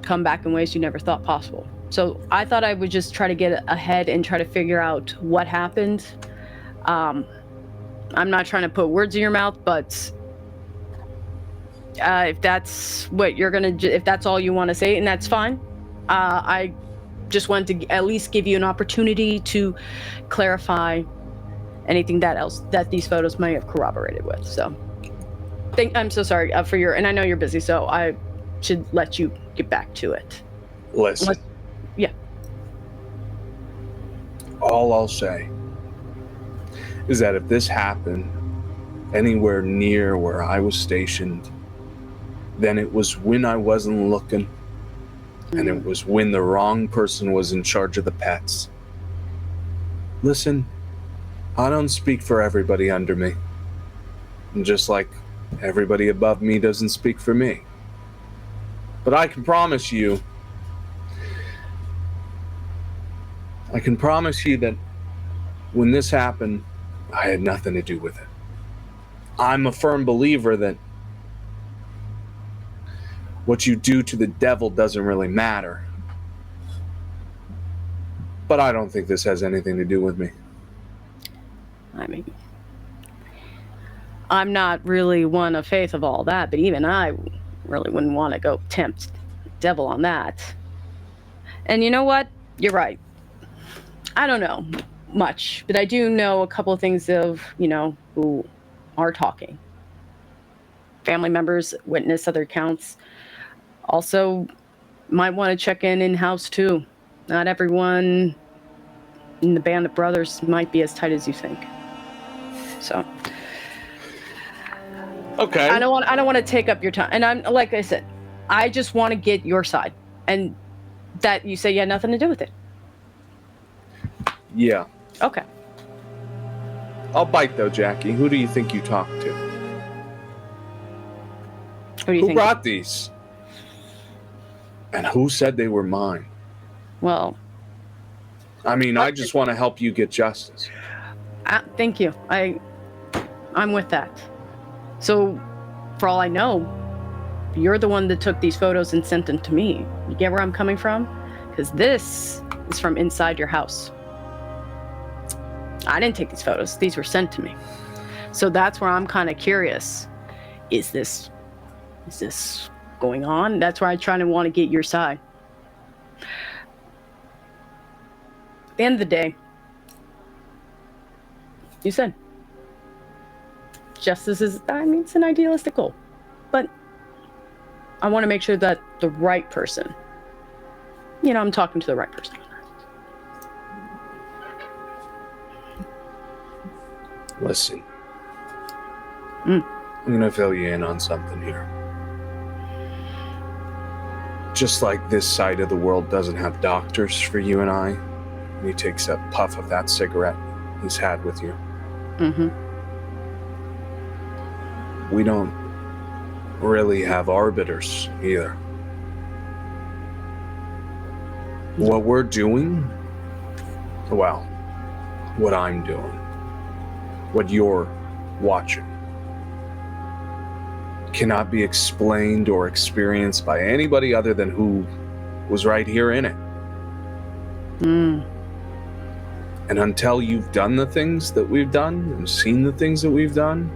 come back in ways you never thought possible. So I thought I would just try to get ahead and try to figure out what happened. I'm not trying to put words in your mouth, but if that's what you're gonna, if that's all you want to say, and that's fine. I just wanted to at least give you an opportunity to clarify anything that these photos may have corroborated with. So, I'm so sorry for your, and I know you're busy, so I should let you get back to it. Listen. Yeah. All I'll say is that if this happened anywhere near where I was stationed, then it was when I wasn't looking, and it was when the wrong person was in charge of the pets. Listen, I don't speak for everybody under me, and just like everybody above me doesn't speak for me. But I can promise you that when this happened, I had nothing to do with it. I'm a firm believer that what you do to the devil doesn't really matter. But I don't think this has anything to do with me. I mean, I'm not really one of faith of all that, but even I really wouldn't want to go tempt the devil on that. And you know what? You're right. I don't know much, but I do know a couple of things of, who are talking. Family members witness other accounts. Also, might want to check in-house too. Not everyone in the band of brothers might be as tight as you think. So, okay. I don't want to take up your time. And I'm, like I said, I just want to get your side. And that you say you had nothing to do with it. Yeah. Okay. I'll bite though, Jackie. Who do you think you talked to? Who brought these? And who said they were mine? Well, I mean, I just want to help you get justice. Thank you. I'm with that. So, for all I know, you're the one that took these photos and sent them to me. You get where I'm coming from? Because this is from inside your house. I didn't take these photos. These were sent to me. So that's where I'm kind of curious. Is this going on? That's where I try to want to get your side. At the end of the day, you said justice is, it's an idealistic goal. But I want to make sure that the right person, I'm talking to the right person. Listen, I'm going to fill you in on something here. Just like this side of the world doesn't have doctors for you and I, and he takes a puff of that cigarette he's had with you. Mm-hmm. We don't really have arbiters either. What we're doing, well, what I'm doing, what you're watching, cannot be explained or experienced by anybody other than who was right here in it. And until you've done the things that we've done and seen the things that we've done,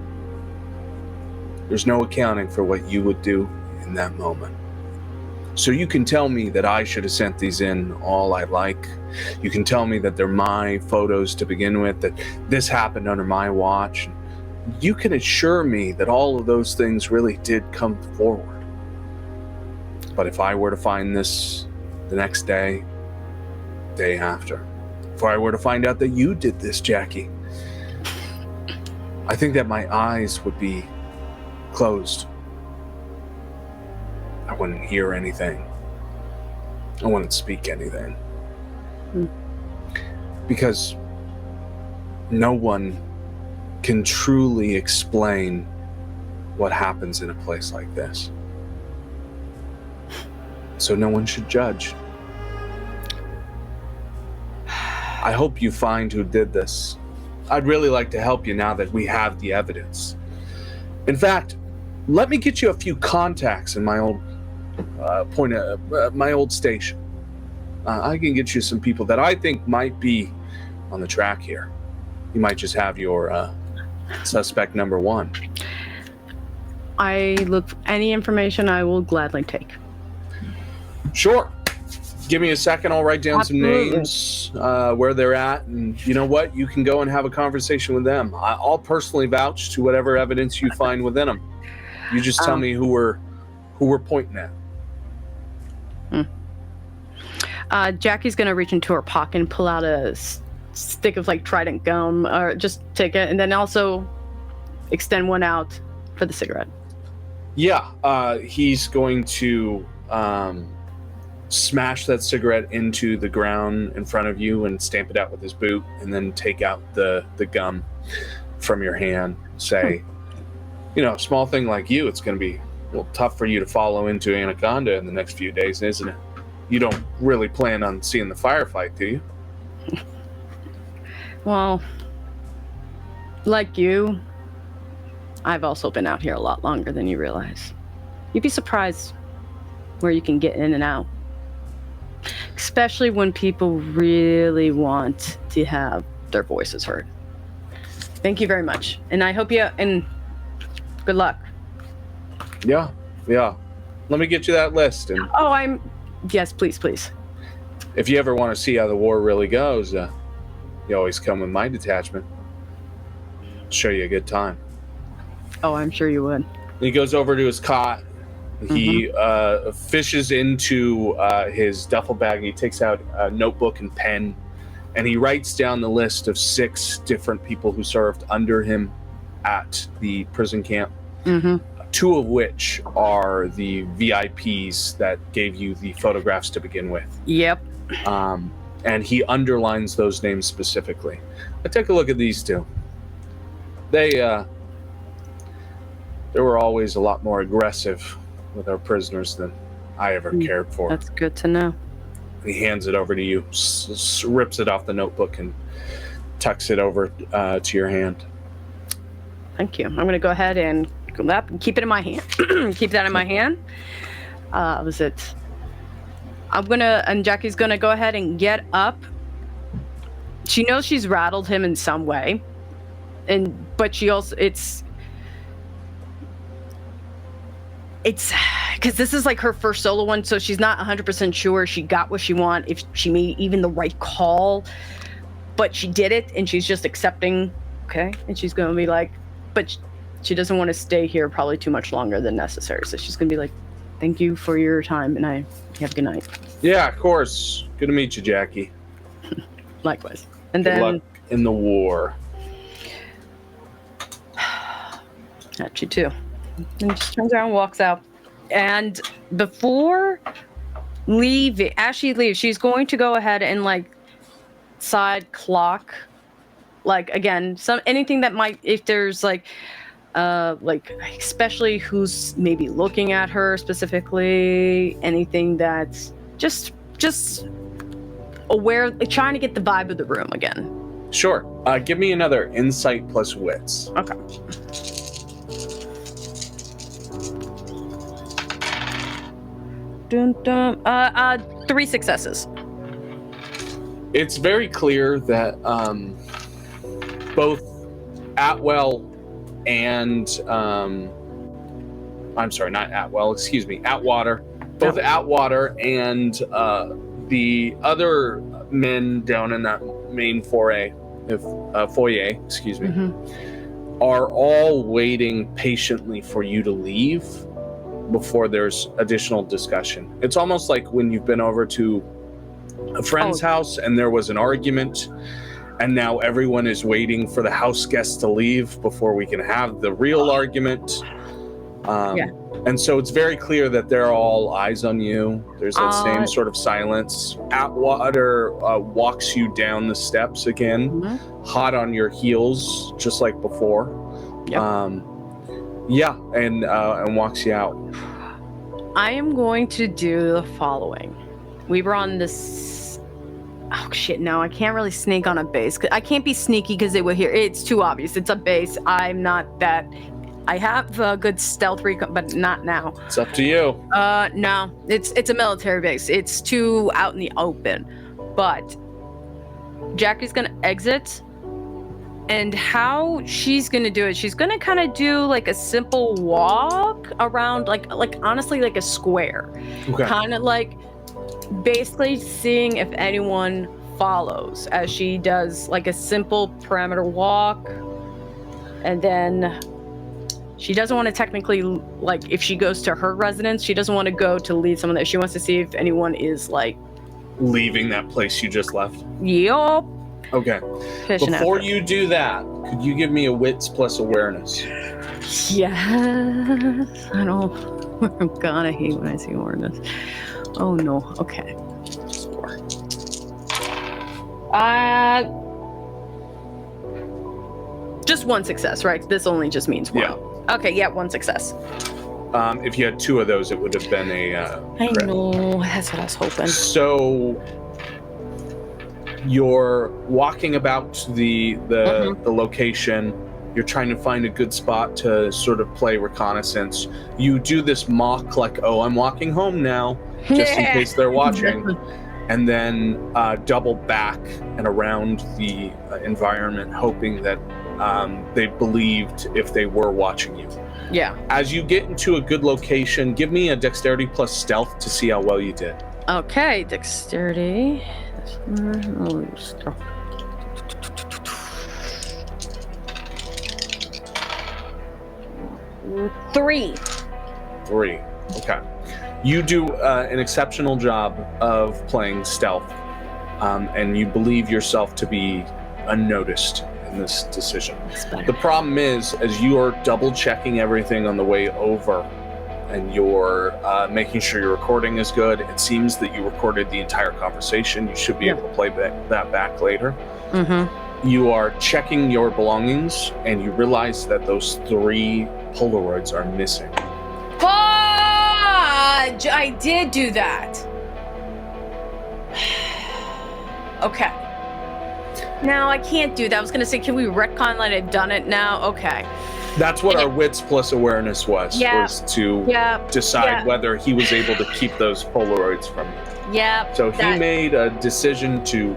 there's no accounting for what you would do in that moment. So you can tell me that I should have sent these in all I like. You can tell me that they're my photos to begin with, that this happened under my watch. You can assure me that all of those things really did come forward. But if I were to find this the next day, day after, if I were to find out that you did this, Jackie, I think that my eyes would be closed. I wouldn't hear anything. I wouldn't speak anything. Because no one can truly explain what happens in a place like this. So no one should judge. I hope you find who did this. I'd really like to help you now that we have the evidence. In fact, let me get you a few contacts in my old point of my old station. I can get you some people that I think might be on the track here. You might just have your suspect number one. I look for any information I will gladly take. Sure. Give me a second. I'll write down Absolutely. some names, where they're at, and you know what? You can go and have a conversation with them. I'll personally vouch to whatever evidence you find within them. You just tell me who we're pointing at. Jackie's gonna reach into her pocket and pull out a stick of like Trident gum, or just take it, and then also extend one out for the cigarette. Yeah, he's going to smash that cigarette into the ground in front of you and stamp it out with his boot, and then take out the gum from your hand. Say, a small thing like you, it's going to be a little tough for you to follow into Anaconda in the next few days, isn't it? You don't really plan on seeing the firefight, do you? Well, like you, I've also been out here a lot longer than you realize. You'd be surprised where you can get in and out. Especially when people really want to have their voices heard. Thank you very much. And I hope and good luck. Yeah. Let me get you that list. And yes, please. if you ever want to see how the war really goes, you always come with my detachment. Show you a good time. Oh, I'm sure you would. He goes over to his cot. He fishes into his duffel bag. He takes out a notebook and pen, and he writes down the list of 6 different people who served under him at the prison camp. 2 of which are the VIPs that gave you the photographs to begin with. Yep. And he underlines those names specifically. I take a look at these 2. They were always a lot more aggressive with our prisoners than I ever cared for. That's good to know. He hands it over to you, rips it off the notebook, and tucks it over to your hand. Thank you. I'm going to go ahead and keep it in my hand. Keep that in my hand. And Jackie's going to go ahead and get up. She knows she's rattled him in some way. But she also, it's because this is like her first solo one, so she's not 100% sure she got what she want, if she made even the right call, but she did it, and she's just accepting. Okay, and she's gonna be like, but she doesn't want to stay here probably too much longer than necessary, so she's gonna be like, thank you for your time, and I have a good night. Yeah, of course. Good to meet you, Jackie. Likewise. And good then luck in the war. At you too. And just turns around and walks out. And before leaving, as she leaves, she's going to go ahead and side clock, again, anything that might, if there's especially who's maybe looking at her specifically, anything that's just aware, trying to get the vibe of the room again. Sure. Give me another insight plus wits. Okay. Dun, dun. 3 successes. It's very clear that both Atwell and I'm sorry, not Atwell, excuse me, Atwater. Both Atwater and the other men down in that main foyer, excuse me, are all waiting patiently for you to leave before there's additional discussion. It's almost like when you've been over to a friend's house and there was an argument, and now everyone is waiting for the house guests to leave before we can have the real argument. And so it's very clear that they're all eyes on you. There's that same sort of silence. Atwater walks you down the steps again, hot on your heels, just like before. And walks you out. I am going to do the following. We were on this. Oh shit! No, I can't really sneak on a base. I can't be sneaky because they will hear. It's too obvious. It's a base. I'm not that I have a good stealth recon, but not now. It's up to you. No, it's a military base. It's too out in the open. But Jackie's gonna exit, and how she's gonna do it? She's gonna kind of do like a simple walk around, like honestly, like a square. Okay. Kind of like basically seeing if anyone follows as she does like a simple perimeter walk, and then. She doesn't want to technically, like, if she goes to her residence, she doesn't want to go to lead someone there. She wants to see if anyone is, like... Leaving that place you just left? Yup. Okay. Before you do that, could you give me a wits plus awareness? Yes. I don't... I'm gonna hate when I see awareness. Oh, no. Okay. Just one success, right? This only just means one. Yeah. Okay, yeah, one success. If you had two of those, it would have been a I crit. know, that's what I was hoping. So you're walking about the location. You're trying to find a good spot to sort of play reconnaissance. You do this mock, like, oh, I'm walking home now, just in case they're watching. And then double back and around the environment, hoping that they believed if they were watching you. Yeah. As you get into a good location, give me a dexterity plus stealth to see how well you did. Okay, dexterity. 3. 3. Okay. You do an exceptional job of playing stealth, and you believe yourself to be unnoticed in this decision. The problem is, as you are double checking everything on the way over, and you're making sure your recording is good, it seems that you recorded the entire conversation. You should be able to play that back later. Mm-hmm. You are checking your belongings, and you realize that those 3 Polaroids are missing. Fudge! I did do that. Okay. Now I can't do that. I was gonna say, can we retcon that I've done it now? Okay. That's what our wits plus awareness was to decide whether he was able to keep those Polaroids from you. Yeah. So he made a decision to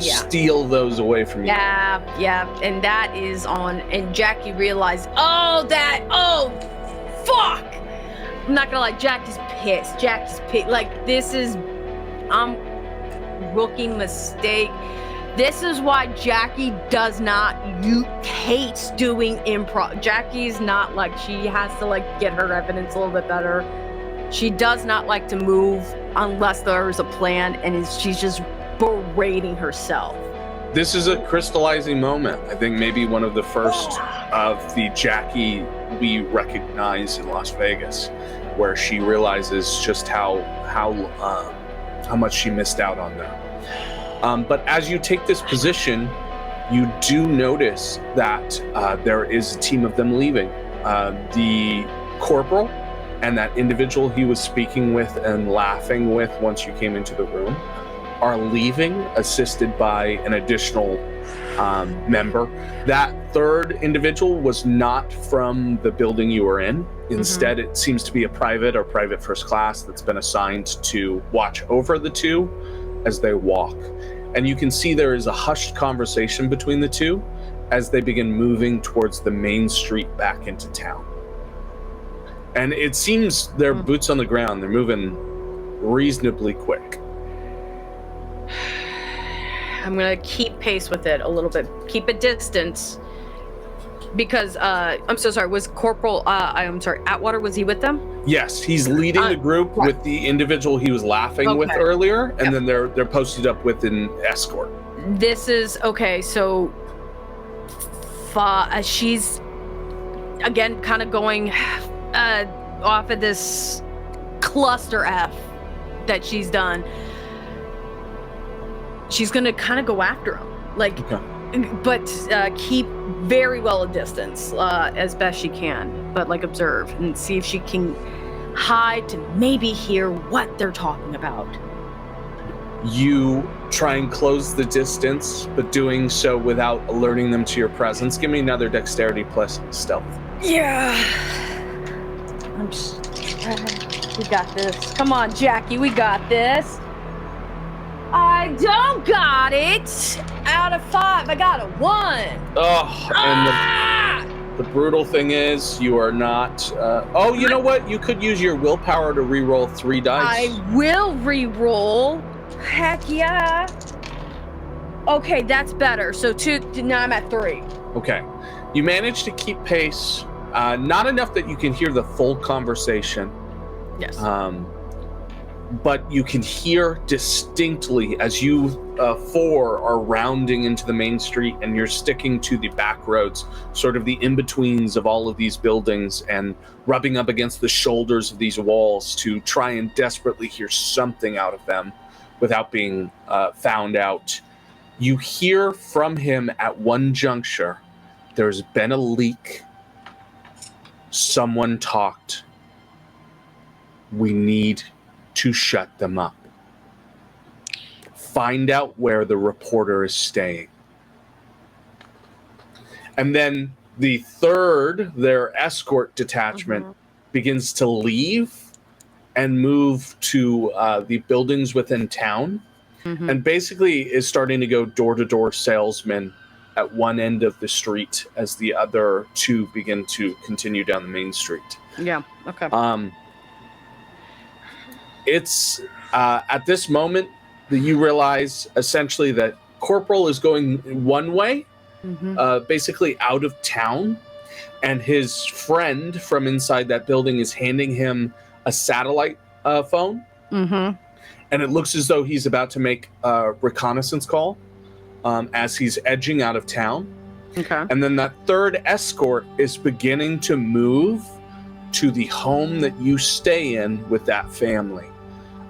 steal those away from you. Yeah. And that is on, and Jackie realized, oh, fuck! I'm not gonna lie, Jackie's pissed. Like, this is, rookie mistake. This is why Jackie hates doing improv. Jackie's not like, she has to like get her evidence a little bit better. She does not like to move unless there is a plan, and she's just berating herself. This is a crystallizing moment. I think maybe one of the first of the Jackie we recognize in Las Vegas, where she realizes just how much she missed out on that. But as you take this position, you do notice that there is a team of them leaving. The corporal and that individual he was speaking with and laughing with once you came into the room are leaving, assisted by an additional member. That third individual was not from the building you were in. Instead, it seems to be a private or private first class that's been assigned to watch over the 2 as they walk. And you can see there is a hushed conversation between the 2 as they begin moving towards the main street back into town. And it seems they're boots on the ground. They're moving reasonably quick. I'm going to keep pace with it a little bit. Keep a distance. Because, I'm so sorry, was Corporal, Atwater, was he with them? Yes, he's leading the group with the individual he was laughing with earlier, and then they're posted up with an escort. This is, okay, so she's, again, kind of going off of this cluster F that she's done. She's going to kind of go after him, like, but keep very well a distance as best she can, but like observe and see if she can hide to maybe hear what they're talking about. You try and close the distance, but doing so without alerting them to your presence. Give me another dexterity plus stealth. Yeah. We got this. Come on, Jackie, we got this. I don't got it. Out of 5, I got a 1. Oh, and the brutal thing is, you are not. Oh, you know what? You could use your willpower to re-roll 3 dice. I will re-roll. Heck yeah. Okay, that's better. So 2. Now I'm at 3. Okay, you managed to keep pace. Not enough that you can hear the full conversation. Yes. But you can hear distinctly as you 4 are rounding into the main street and you're sticking to the back roads, sort of the in-betweens of all of these buildings and rubbing up against the shoulders of these walls to try and desperately hear something out of them without being found out. You hear from him at one juncture, there's been a leak. Someone talked. We need to shut them up. Find out where the reporter is staying. And then the third, their escort detachment, begins to leave and move to the buildings within town, and basically is starting to go door-to-door salesman at one end of the street as the other 2 begin to continue down the main street. Yeah, okay. It's at this moment that you realize essentially that Corporal is going one way, basically out of town, and his friend from inside that building is handing him a satellite phone. And it looks as though he's about to make a reconnaissance call as he's edging out of town. Okay. And then that third escort is beginning to move to the home that you stay in with that family.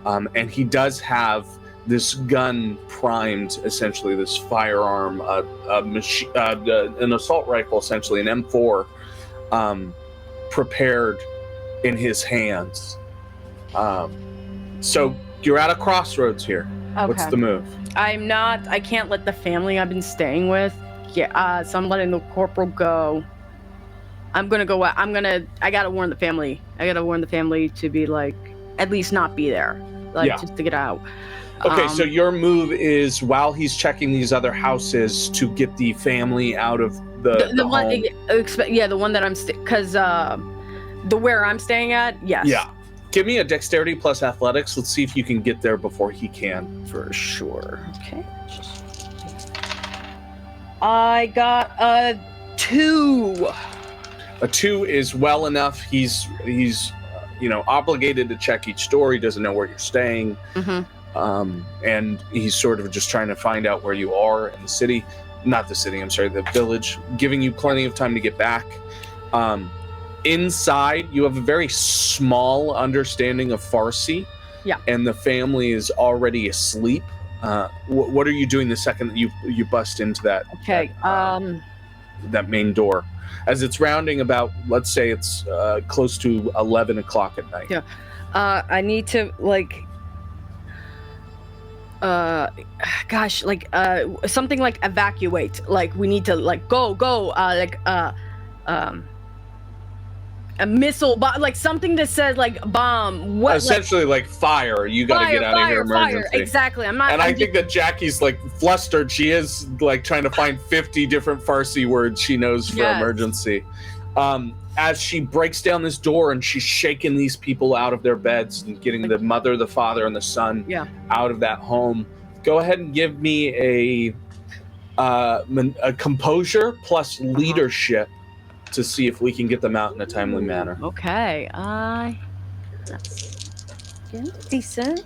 And he does have this gun primed, essentially, this firearm, an assault rifle, essentially, an M4, prepared in his hands. So you're at a crossroads here. Okay. What's the move? I can't let the family I've been staying with, so I'm letting the corporal go. I gotta warn the family. I gotta warn the family to be like, at least not be there. Just to get out. Okay, so your move is while he's checking these other houses to get the family out of the one. home. The one that I'm because the where I'm staying at. Yes. Yeah. Give me a dexterity plus athletics. Let's see if you can get there before he can. For sure. Okay. I got a 2. A 2 is well enough. He's obligated to check each door. He doesn't know where you're staying. And he's sort of just trying to find out where you are in the city. Not the city, I'm sorry, the village, giving you plenty of time to get back. Inside, you have a very small understanding of Farsi. Yeah. And the family is already asleep. What are you doing the second that you bust into that? Okay. That main door, as it's rounding about, let's say it's close to 11 o'clock at night. Yeah. I need to something like evacuate. Like we need to go. A missile, like something that says bomb. What? Essentially, fire. You got to get out of here, emergency. Fire. Exactly. I think that Jackie's flustered. She is trying to find 50 different Farsi words she knows for emergency. As she breaks down this door and she's shaking these people out of their beds and getting the mother, the father, and the son out of that home. Go ahead and give me a composure plus leadership to see if we can get them out in a timely manner. Okay. That's decent.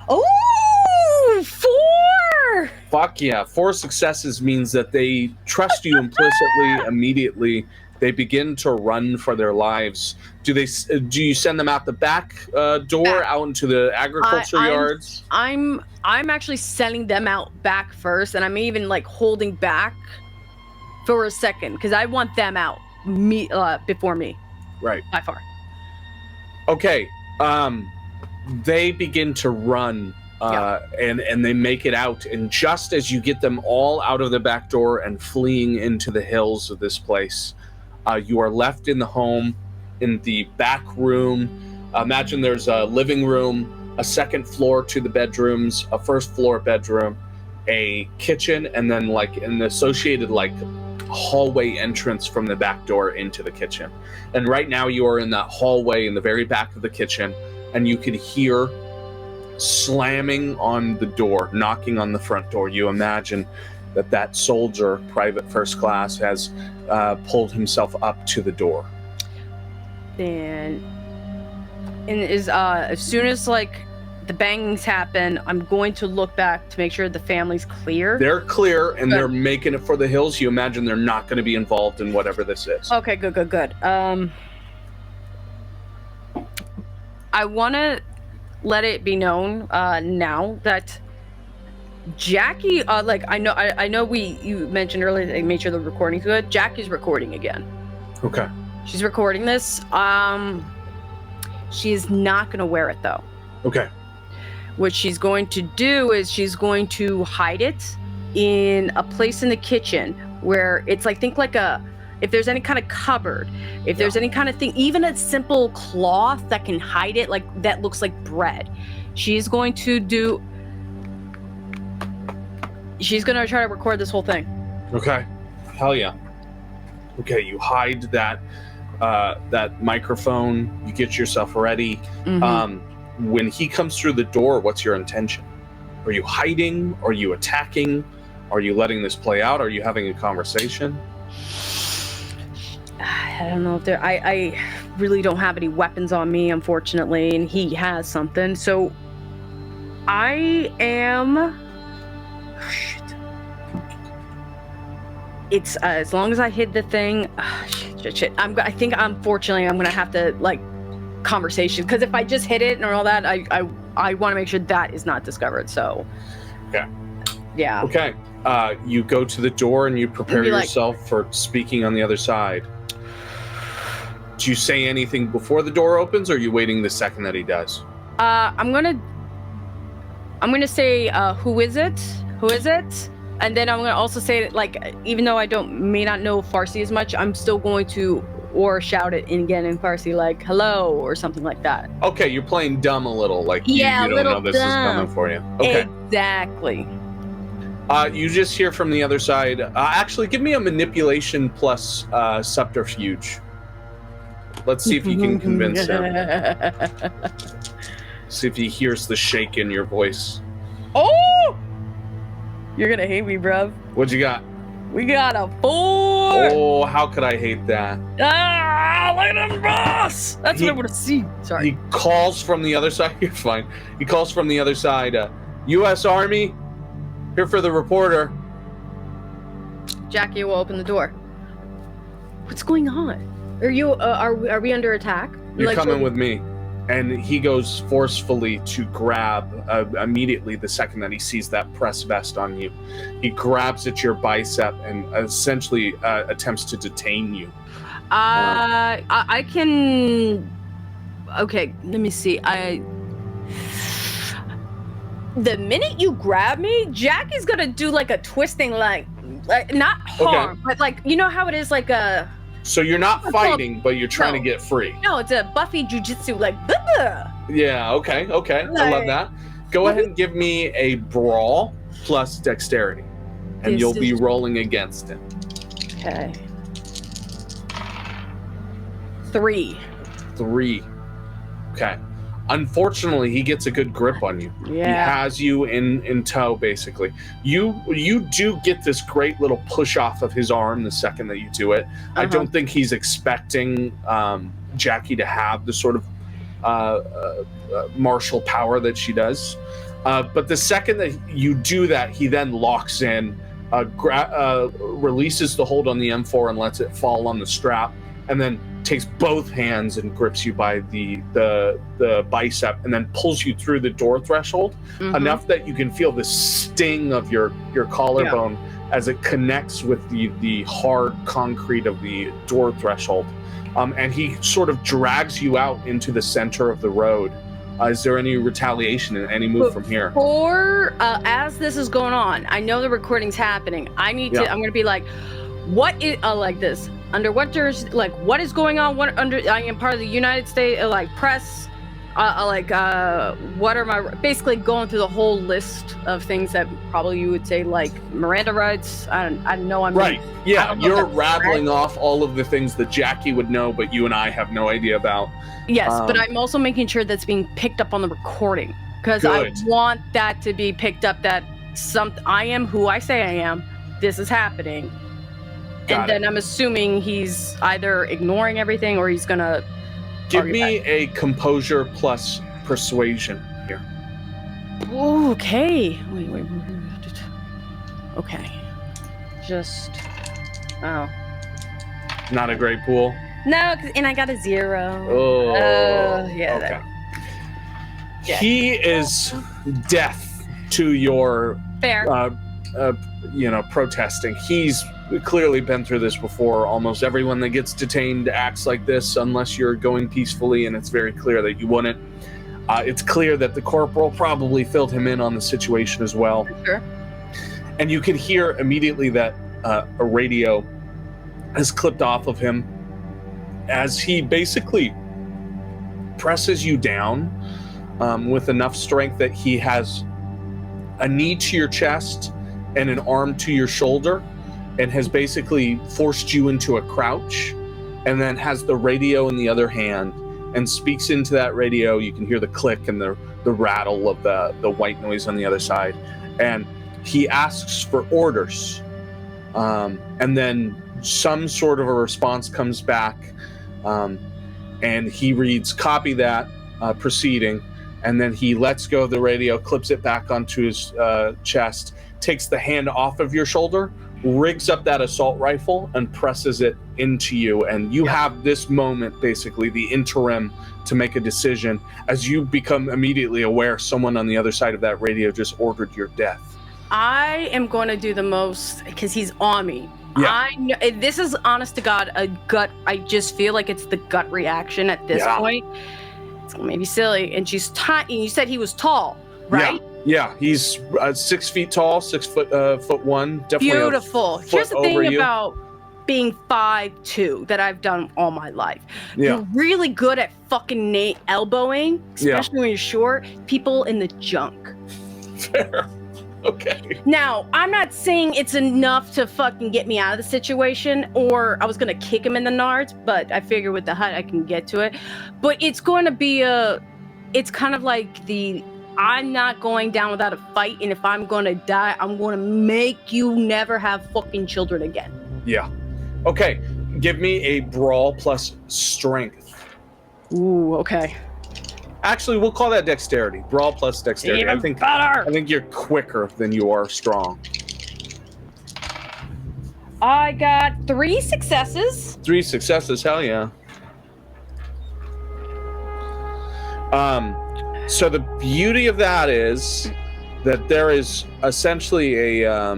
Oh, 4! Fuck yeah. 4 successes means that they trust you implicitly, immediately. They begin to run for their lives. Do you send them out the back door, out into the agriculture yards? I'm actually sending them out back first, and I'm even holding back for a second because I want them out before me. Right. By far. Okay. They begin to run and they make it out, and just as you get them all out of the back door and fleeing into the hills of this place, You are left in the home, in the back room. Imagine there's a living room, a second floor to the bedrooms, a first floor bedroom, a kitchen, and then like an associated like hallway entrance from the back door into the kitchen. And right now you are in that hallway in the very back of the kitchen, and you could hear slamming on the door, knocking on the front door. You imagine that soldier, Private First Class, has pulled himself up to the door. And is as soon as like the bangings happen, I'm going to look back to make sure the family's clear. They're clear, and they're making it for the hills. You imagine they're not going to be involved in whatever this is. Okay, good. I want to let it be known now that Jackie, like I know you mentioned earlier that they made sure the recording's good. Jackie's recording again. Okay. She's recording this. She's not going to wear it though. Okay. What she's going to do is she's going to hide it in a place in the kitchen where it's like, think like if there's any kind of cupboard, if there's any kind of thing, even a simple cloth that can hide it, like that looks like bread. She's going to try to record this whole thing. Okay. Hell yeah. Okay, you hide that microphone, you get yourself ready. Mm-hmm. When he comes through the door, what's your intention? Are you hiding? Are you attacking? Are you letting this play out? Are you having a conversation? I don't know if I really don't have any weapons on me, unfortunately, and he has something. So I am. Shit. It's as long as I hid the thing. Shit. I think unfortunately I'm gonna have to like conversation, because if I just hit it and all that, I want to make sure that is not discovered. So. Okay. Yeah. Okay. You go to the door and you prepare yourself for speaking on the other side. Do you say anything before the door opens, or are you waiting the second that he does? I'm gonna say, who is it? And then I'm gonna also say, like, even though I may not know Farsi as much, I'm still going to shout it again in Farsi, like hello or something like that. Okay, you're playing dumb a little, like you don't know this is coming for you. Okay. Exactly. You just hear from the other side. Actually, give me a manipulation plus subterfuge. Let's see if you can convince him. See if he hears the shake in your voice. Oh! You're gonna hate me, bruv. What'd you got? We got a 4! Oh, how could I hate that? Ah, look at him, boss! That's what I want to see. Sorry. He calls from the other side. You're fine. He calls from the other side. U.S. Army, here for the reporter. Jackie will open the door. What's going on? Are you? Are we under attack? You're coming with me. And he goes forcefully to grab immediately the second that he sees that press vest on you. He grabs at your bicep and essentially attempts to detain you. I can. Okay, let me see. The minute you grab me, Jackie's gonna do like a twisting, like not harm, but like you know how it is, like a. So you're not fighting, but you're trying to get free. No, it's a Buffy jujitsu, like. Yeah. Okay. Like, I love that. Go ahead and give me a brawl plus dexterity, and you'll be rolling against him. Okay. 3. Okay. Unfortunately, he gets a good grip on you. Yeah. He has you in tow, basically. You do get this great little push off of his arm the second that you do it. I don't think he's expecting Jackie to have the sort of martial power that she does. But the second that you do that, he then locks in, releases the hold on the M4 and lets it fall on the strap, and then takes both hands and grips you by the bicep, and then pulls you through the door threshold enough that you can feel the sting of your collarbone as it connects with the hard concrete of the door threshold. And he sort of drags you out into the center of the road. Is there any retaliation and any move from here? Or as this is going on, I know the recording's happening. I'm going to be like, what is like this? under what like what is going on? What I am part of the United States like press. What are my basically going through the whole list of things that probably you would say like Miranda rights. I know I'm right. Yeah, you're rattling correct. off all of the things that Jackie would know, but you and I have no idea about. Yes, but I'm also making sure that's being picked up on the recording because I want that to be picked up. That I am who I say I am. This is happening, and then I'm assuming he's either ignoring everything or he's gonna. Give me a composure plus persuasion here. Okay. Wait. Okay. Not a great pool? No, and I got a 0. Oh. Yeah. Okay. He is deaf to your fair. Protesting. He's clearly been through this before. Almost everyone that gets detained acts like this unless you're going peacefully, and it's very clear that you wouldn't. It's clear that the corporal probably filled him in on the situation as well. Sure. And you can hear immediately that a radio has clipped off of him as he basically presses you down with enough strength that he has a knee to your chest and an arm to your shoulder, and has basically forced you into a crouch, and then has the radio in the other hand and speaks into that radio. You can hear the click and the rattle of the white noise on the other side. And he asks for orders. And then some sort of a response comes back, and he reads, copy that, proceeding. And then he lets go of the radio, clips it back onto his chest, takes the hand off of your shoulder, rigs up that assault rifle, and presses it into you. And you have this moment, basically, the interim, to make a decision as you become immediately aware someone on the other side of that radio just ordered your death. I am going to do the most because he's on me. Yeah. I know, this is honest to God a gut. I just feel like it's the gut reaction at this point. It's maybe silly. And she's tiny. You said he was tall, right? Yeah, he's 6 feet tall, 6 foot 1. Definitely beautiful. Here's the thing about being 5'2" that I've done all my life. You're really good at fucking elbowing, especially when you're short, people in the junk. Fair. Okay. Now, I'm not saying it's enough to fucking get me out of the situation, or I was going to kick him in the nards, but I figure with the hut I can get to it. But it's going to be it's kind of like I'm not going down without a fight, and if I'm going to die, I'm going to make you never have fucking children again. Yeah. Okay. Give me a brawl plus strength. Ooh, okay. Actually, we'll call that dexterity. Brawl plus dexterity. Even better. I think you're quicker than you are strong. I got 3 successes. 3 successes, hell yeah. So the beauty of that is that there is essentially a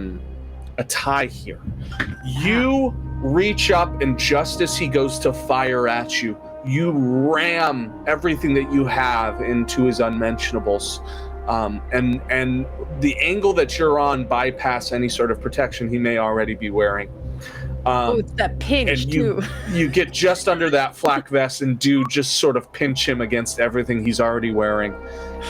tie here. You reach up, and just as he goes to fire at you, you ram everything that you have into his unmentionables. And the angle that you're on bypass any sort of protection he may already be wearing. It's that pinch, and too. You get just under that flak vest and do just sort of pinch him against everything he's already wearing.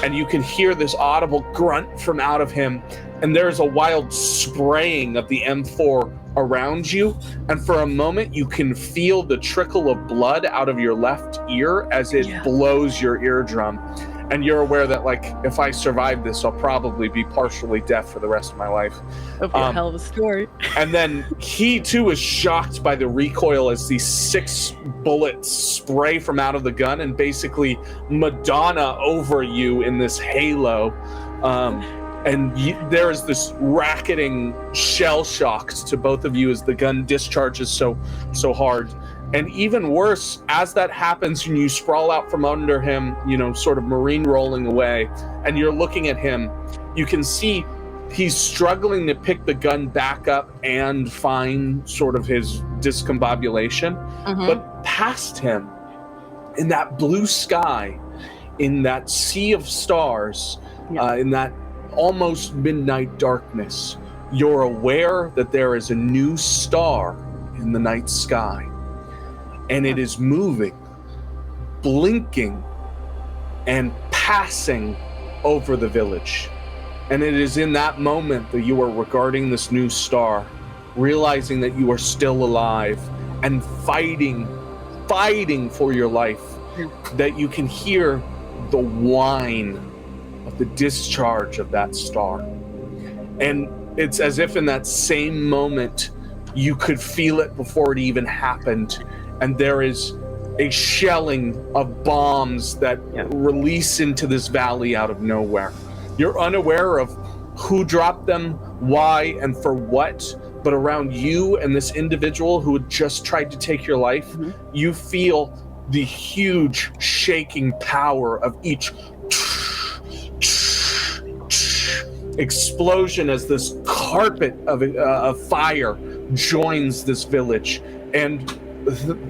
And you can hear this audible grunt from out of him, and there's a wild spraying of the M4 around you. And for a moment, you can feel the trickle of blood out of your left ear as it blows your eardrum. And you're aware that, like, if I survive this, I'll probably be partially deaf for the rest of my life. That'd be a hell of a story. And then he, too, is shocked by the recoil as these 6 bullets spray from out of the gun and basically Madonna over you in this halo. And there is this racketing shell shock to both of you as the gun discharges so hard. And even worse, as that happens and you sprawl out from under him, sort of marine rolling away, and you're looking at him, you can see he's struggling to pick the gun back up and find sort of his discombobulation. Mm-hmm. But past him, in that blue sky, in that sea of stars, in that almost midnight darkness, you're aware that there is a new star in the night sky. and it is moving, blinking, and passing over the village. And it is in that moment that you are regarding this new star, realizing that you are still alive and fighting for your life, that you can hear the whine of the discharge of that star. And it's as if in that same moment, you could feel it before it even happened. And there is a shelling of bombs that release into this valley out of nowhere. You're unaware of who dropped them, why, and for what, but around you and this individual who had just tried to take your life, you feel the huge shaking power of each explosion as this carpet of fire joins this village. And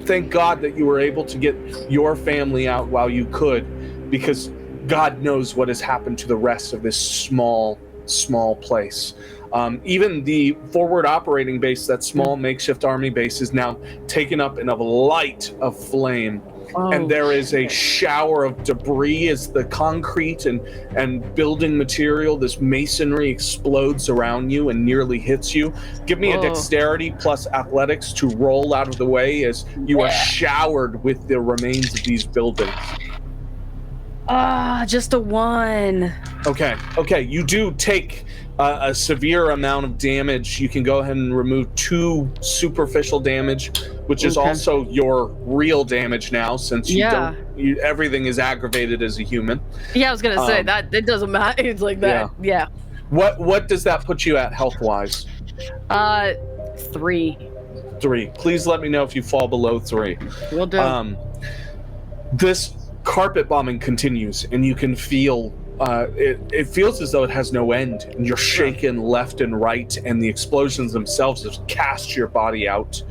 thank God that you were able to get your family out while you could, because God knows what has happened to the rest of this small place. Even the forward operating base, that small makeshift army base, is now taken up in a light of flame. And there is a shower of debris as the concrete and building material, this masonry, explodes around you and nearly hits you. Give me a dexterity plus athletics to roll out of the way as you are showered with the remains of these buildings. Just a 1. Okay. You do take a severe amount of damage. You can go ahead and remove 2 superficial damage, which is also your real damage now, since everything is aggravated as a human. Yeah, I was gonna say that it doesn't matter. It's like that. Yeah. What does that put you at health wise? 3. 3. Please let me know if you fall below 3. Will do. This carpet bombing continues, and you can feel it feels as though it has no end, and you're shaken left and right, and the explosions themselves have cast your body out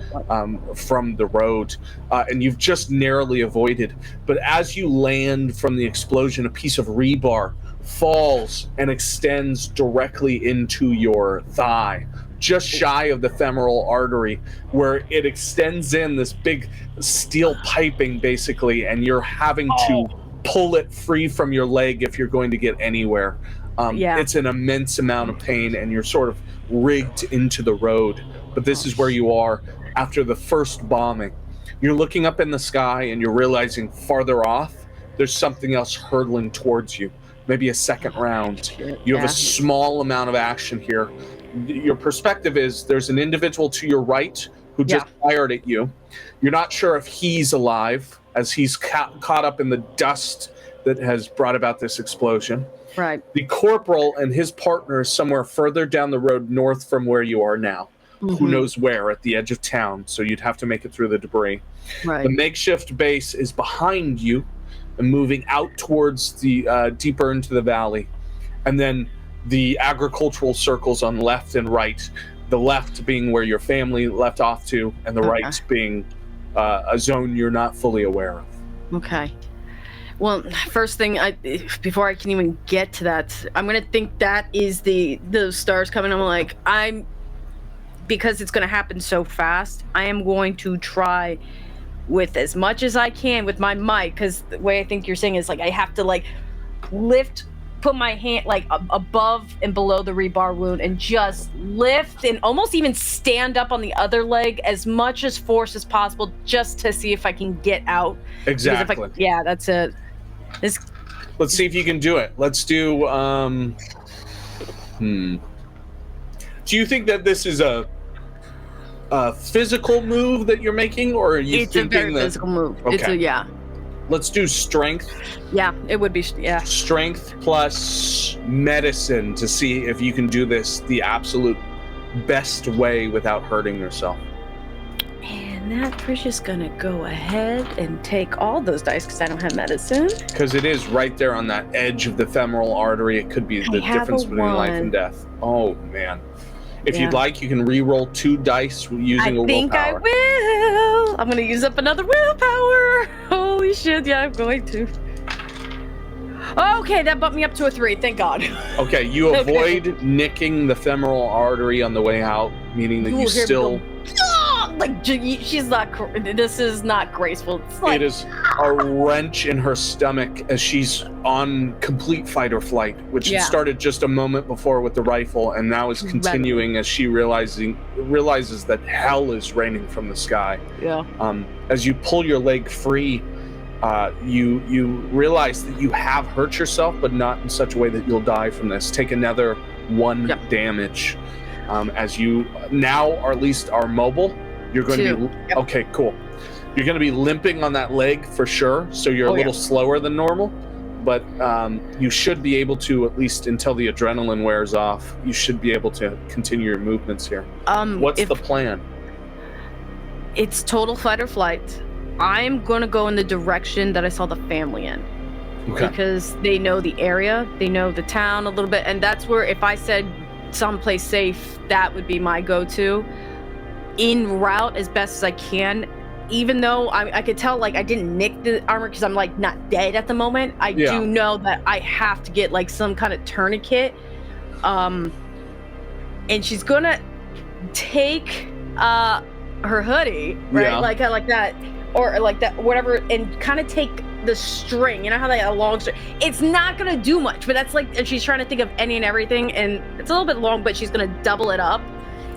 from the road, and you've just narrowly avoided. But as you land from the explosion, a piece of rebar falls and extends directly into your thigh, just shy of the femoral artery, where it extends in this big steel piping, basically, and you're having to pull it free from your leg if you're going to get anywhere. It's an immense amount of pain, and you're sort of rigged into the road. But this is where you are after the first bombing. You're looking up in the sky, and you're realizing farther off, there's something else hurtling towards you. Maybe a second round. You have a small amount of action here. Your perspective is there's an individual to your right who just fired at you. You're not sure if he's alive, as he's caught up in the dust that has brought about this explosion. Right. The corporal and his partner is somewhere further down the road north from where you are now. Who knows where, at the edge of town, so you'd have to make it through the debris. Right. The makeshift base is behind you and moving out towards the deeper into the valley. And then the agricultural circles on left and right, the left being where your family left off to, and the right being a zone you're not fully aware of. Okay. Well, first thing, before I can even get to that, I'm gonna think that is the stars coming. Because it's gonna happen so fast, I am going to try with as much as I can with my mic, because the way I think you're saying is like I have to like put my hand like above and below the rebar wound and just lift and almost even stand up on the other leg as much as force as possible, just to see if I can get out. Exactly. That's it. Let's see if you can do it. Let's do do you think that this is a physical move that you're making, or are you thinking a very physical move? Okay. Let's do strength. Yeah, it would be, Strength plus medicine to see if you can do this the absolute best way without hurting yourself. And that Tricia's gonna go ahead and take all those dice because I don't have medicine. Because it is right there on that edge of the femoral artery. It could be the difference between life and death. Oh, man. If you'd like, you can re-roll 2 dice using a willpower. I think I will. I'm going to use up another willpower. Holy shit, yeah, I'm going to. Okay, that bumped me up to a 3, thank God. Okay, you avoid nicking the femoral artery on the way out, meaning that you still... like she's not. This is not graceful. It's like, it is a wrench in her stomach as she's on complete fight or flight, which had started just a moment before with the rifle, and now is continuing as she realizes that hell is raining from the sky. Yeah. As you pull your leg free, you realize that you have hurt yourself, but not in such a way that you'll die from this. Take another 1 damage. As you now, or at least are mobile, you're going to be okay. Cool. You're going to be limping on that leg for sure, so you're a little slower than normal, but you should be able to, at least until the adrenaline wears off, you should be able to continue your movements here. What's the plan? It's total fight or flight. I'm going to go in the direction that I saw the family in. Okay. Because they know the area, they know the town a little bit, and that's where, if I said someplace safe, that would be my go-to. In route as best as I can, even though I could tell, like, I didn't nick the armor because I'm, like, not dead at the moment. I do know that I have to get, like, some kind of tourniquet. And she's gonna take her hoodie, right? Like that, or like that, whatever, and kind of take the string. You know how they have a long string? It's not gonna do much, but that's like, and she's trying to think of any and everything, and it's a little bit long, but she's gonna double it up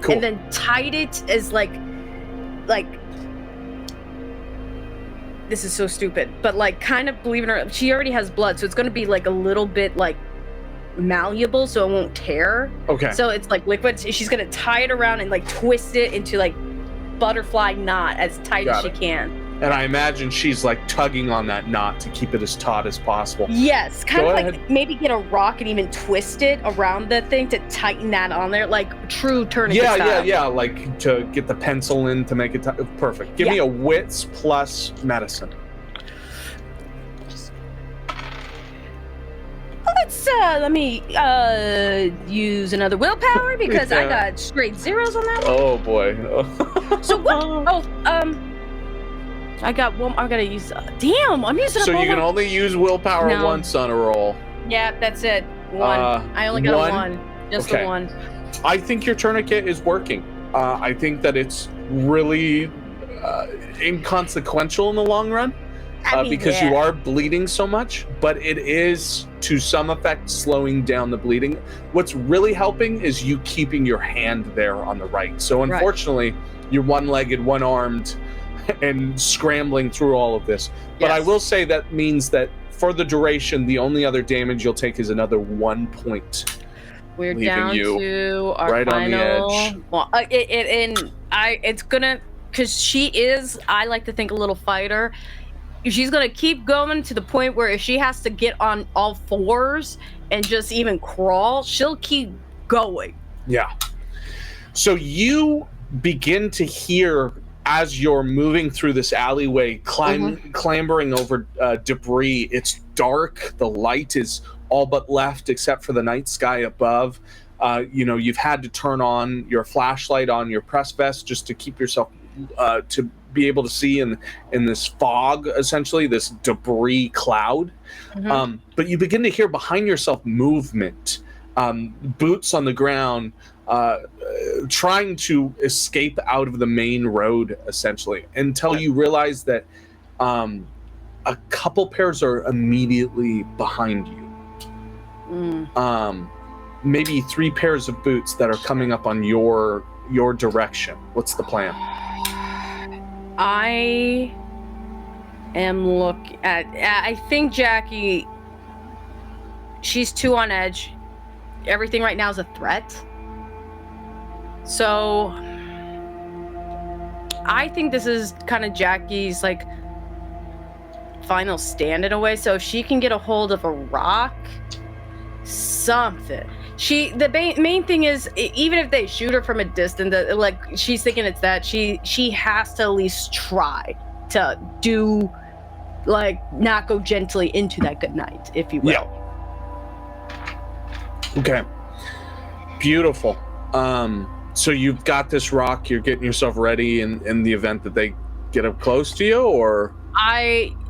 and then tied it as like this is so stupid, but like kind of, believe it or not, she already has blood, so it's gonna be like a little bit like malleable, so it won't tear. Okay. So it's like liquid. She's gonna tie it around and like twist it into like butterfly knot as tight as she can. And I imagine she's like tugging on that knot to keep it as taut as possible. Yes, kind of like maybe get a rock and even twist it around the thing to tighten that on there, like true tourniquet style. Yeah, like to get the pencil in to make it perfect. Give me a wits plus medicine. Let me use another willpower because I got straight zeros on that one. Oh boy. So what? I got one. I gotta use. Damn, I'm using. So you can only use willpower once on a roll. Yeah, that's it. One. I only got a one. Just the one. I think your tourniquet is working. I think that it's really inconsequential in the long run. Because you are bleeding so much, but it is to some effect slowing down the bleeding. What's really helping is you keeping your hand there on the right. So unfortunately, you're one-legged, one-armed, and scrambling through all of this. But I will say that means that for the duration, the only other damage you'll take is another 1 point. We're down to our right final. On the edge. Well, it's gonna, because she is, I like to think, a little fighter. She's gonna keep going to the point where if she has to get on all fours and just even crawl, she'll keep going. Yeah. So you begin to hear, as you're moving through this alleyway, clambering over debris. It's dark. The light is all but left except for the night sky above. You've had to turn on your flashlight on your press vest just to keep yourself to be able to see in this fog, essentially this debris cloud. But you begin to hear behind yourself movement, boots on the ground, trying to escape out of the main road, essentially, until you realize that a couple pairs are immediately behind you. Maybe 3 pairs of boots that are coming up on your direction. What's the plan? I am I think Jackie, she's too on edge. Everything right now is a threat. So I think this is kind of Jackie's like final stand in a way. So if she can get a hold of a rock, something. The main thing is, even if they shoot her from a distance, like she's thinking it's that, she has to at least try to do, like, not go gently into that good night, if you will. Yeah. Okay. Beautiful. So you've got this rock, you're getting yourself ready in the event that they get up close to you, or?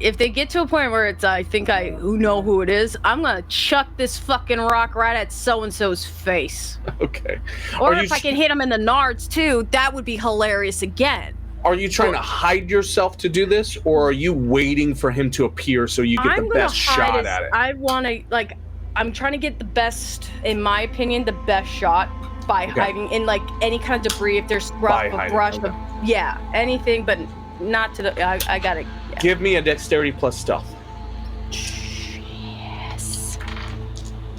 If they get to a point where it's, I think I know who it is, I'm gonna chuck this fucking rock right at so-and-so's face. Okay. Or if I can hit him in the nards too, that would be hilarious again. Are you trying to hide yourself to do this, or are you waiting for him to appear so you get the best shot at it? I want to, like, I'm trying to get the best, in my opinion, the best shot by hiding in, like, any kind of debris. If there's scrub, a brush, yeah, anything, but not to the, I got it. Yeah. Give me a dexterity plus stealth. Yes.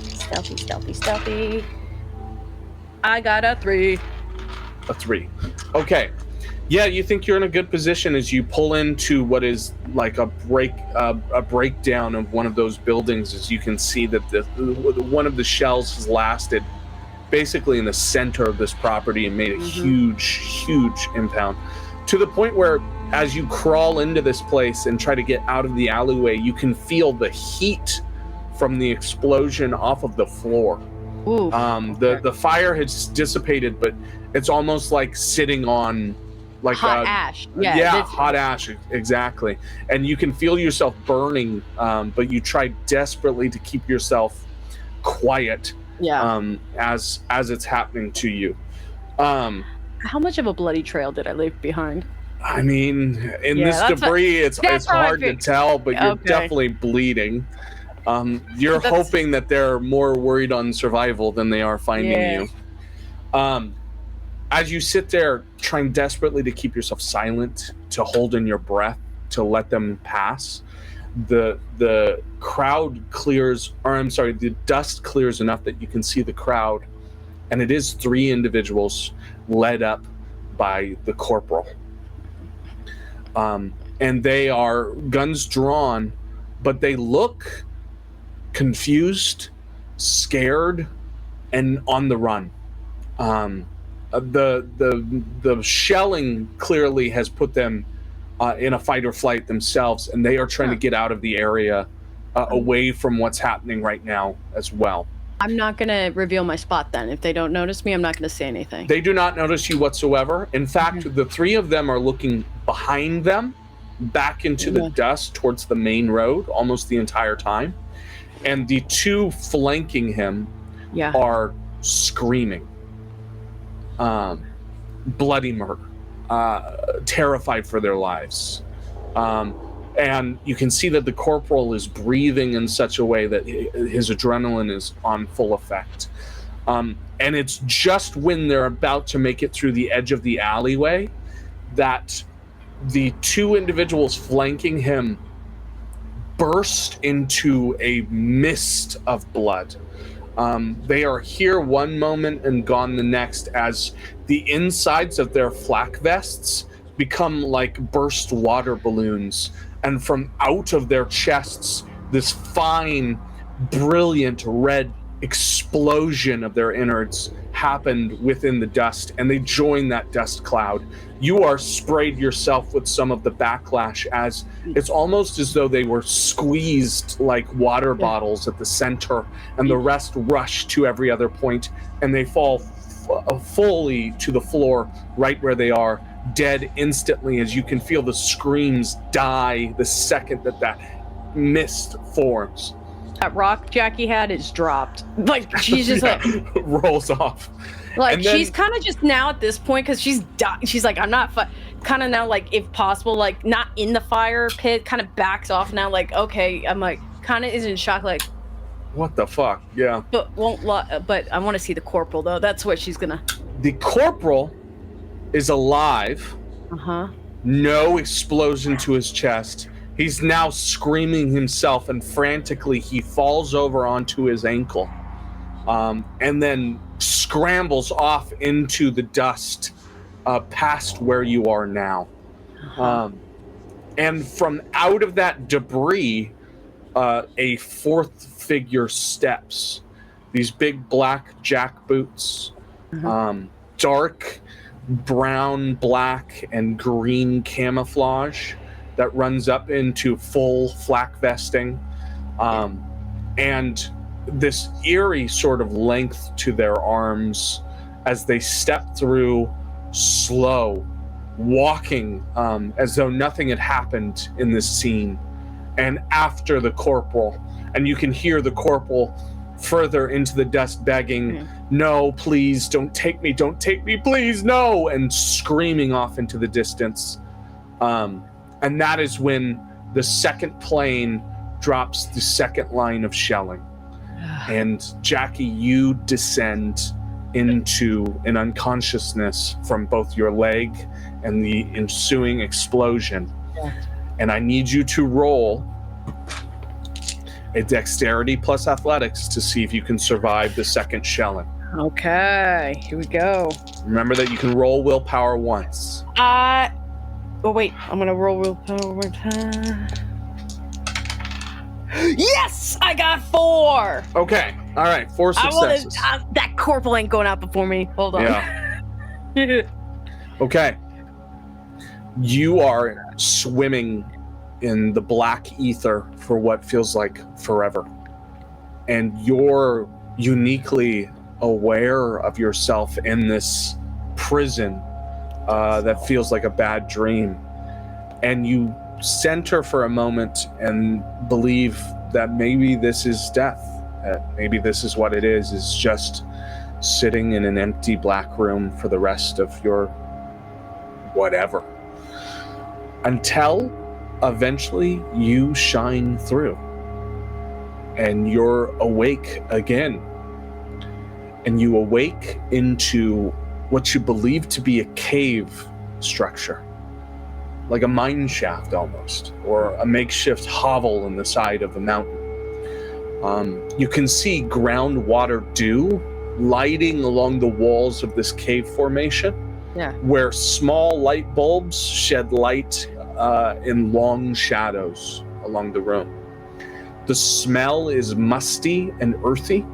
Stealthy, stealthy, stealthy. I got a 3. A 3. Okay. Yeah, you think you're in a good position as you pull into what is like a breakdown of one of those buildings. As you can see that one of the shells has lasted basically in the center of this property and made a huge impound, to the point where as you crawl into this place and try to get out of the alleyway, you can feel the heat from the explosion off of the floor. Ooh, the fire has dissipated, but it's almost like sitting on like hot ash. Hot ash, exactly. And you can feel yourself burning, but you try desperately to keep yourself quiet as it's happening to you. How much of a bloody trail did I leave behind? I mean, in this debris, it's hard to tell, but you're definitely bleeding. You're hoping that they're more worried on survival than they are finding you. As you sit there trying desperately to keep yourself silent, to hold in your breath, to let them pass, the crowd clears, or I'm sorry, the dust clears enough that you can see the crowd, and it is 3 individuals led up by the corporal. And they are guns drawn, but they look confused, scared, and on the run. The shelling clearly has put them in a fight or flight themselves, and they are trying to get out of the area, away from what's happening right now as well. I'm not going to reveal my spot then. If they don't notice me, I'm not going to say anything. They do not notice you whatsoever. In fact, the 3 of them are looking behind them, back into the dust towards the main road almost the entire time. And the 2 flanking him are screaming. Bloody murder, terrified for their lives. And you can see that the corporal is breathing in such a way that his adrenaline is on full effect. And it's just when they're about to make it through the edge of the alleyway that the 2 individuals flanking him burst into a mist of blood. They are here one moment and gone the next, as the insides of their flak vests become like burst water balloons, and from out of their chests this fine, brilliant red explosion of their innards happened within the dust, and they join that dust cloud. You are sprayed yourself with some of the backlash, as it's almost as though they were squeezed like water bottles at the center, and the rest rush to every other point, and they fall fully to the floor right where they are, dead instantly, as you can feel the screams die the second that mist forms. That rock Jackie had is dropped. Like, she's just like rolls off. Like, then, she's kind of just now at this point, because she's like, I'm not kind of now, like, if possible, like, not in the fire pit, kind of backs off now, like, okay, I'm like, kind of is in shock, like, what the fuck? Yeah. But I want to see the corporal, though. That's what she's gonna. The corporal is alive. No explosion to his chest. He's now screaming himself, and frantically he falls over onto his ankle, and then scrambles off into the dust past where you are now. And from out of that debris, a 4th figure steps. These big black jack boots, dark brown, black, and green camouflage that runs up into full flak vesting, and this eerie sort of length to their arms as they step through, slow, walking as though nothing had happened in this scene, and after the corporal. And you can hear the corporal further into the dust, begging, no, please, don't take me, please, no, and screaming off into the distance. And that is when the second plane drops the second line of shelling. And Jackie, you descend into an unconsciousness from both your leg and the ensuing explosion. And I need you to roll a dexterity plus athletics to see if you can survive the second shelling. Okay, here we go. Remember that you can roll willpower once. Oh wait, I'm gonna roll willpower one time. Yes, I got 4. Okay, all right, 4 successes. That corporal ain't going out before me. Hold on. Yeah. Okay. You are swimming in the black ether for what feels like forever. And you're uniquely aware of yourself in this prison that feels like a bad dream. And you center for a moment and believe that maybe this is death. That maybe this is what it is just sitting in an empty black room for the rest of your whatever. Until eventually you shine through and you're awake again. And you awake into what you believe to be a cave structure, like a mine shaft almost, or a makeshift hovel in the side of a mountain. You can see groundwater dew lighting along the walls of this cave formation, where small light bulbs shed light in long shadows along the room. The smell is musty and earthy,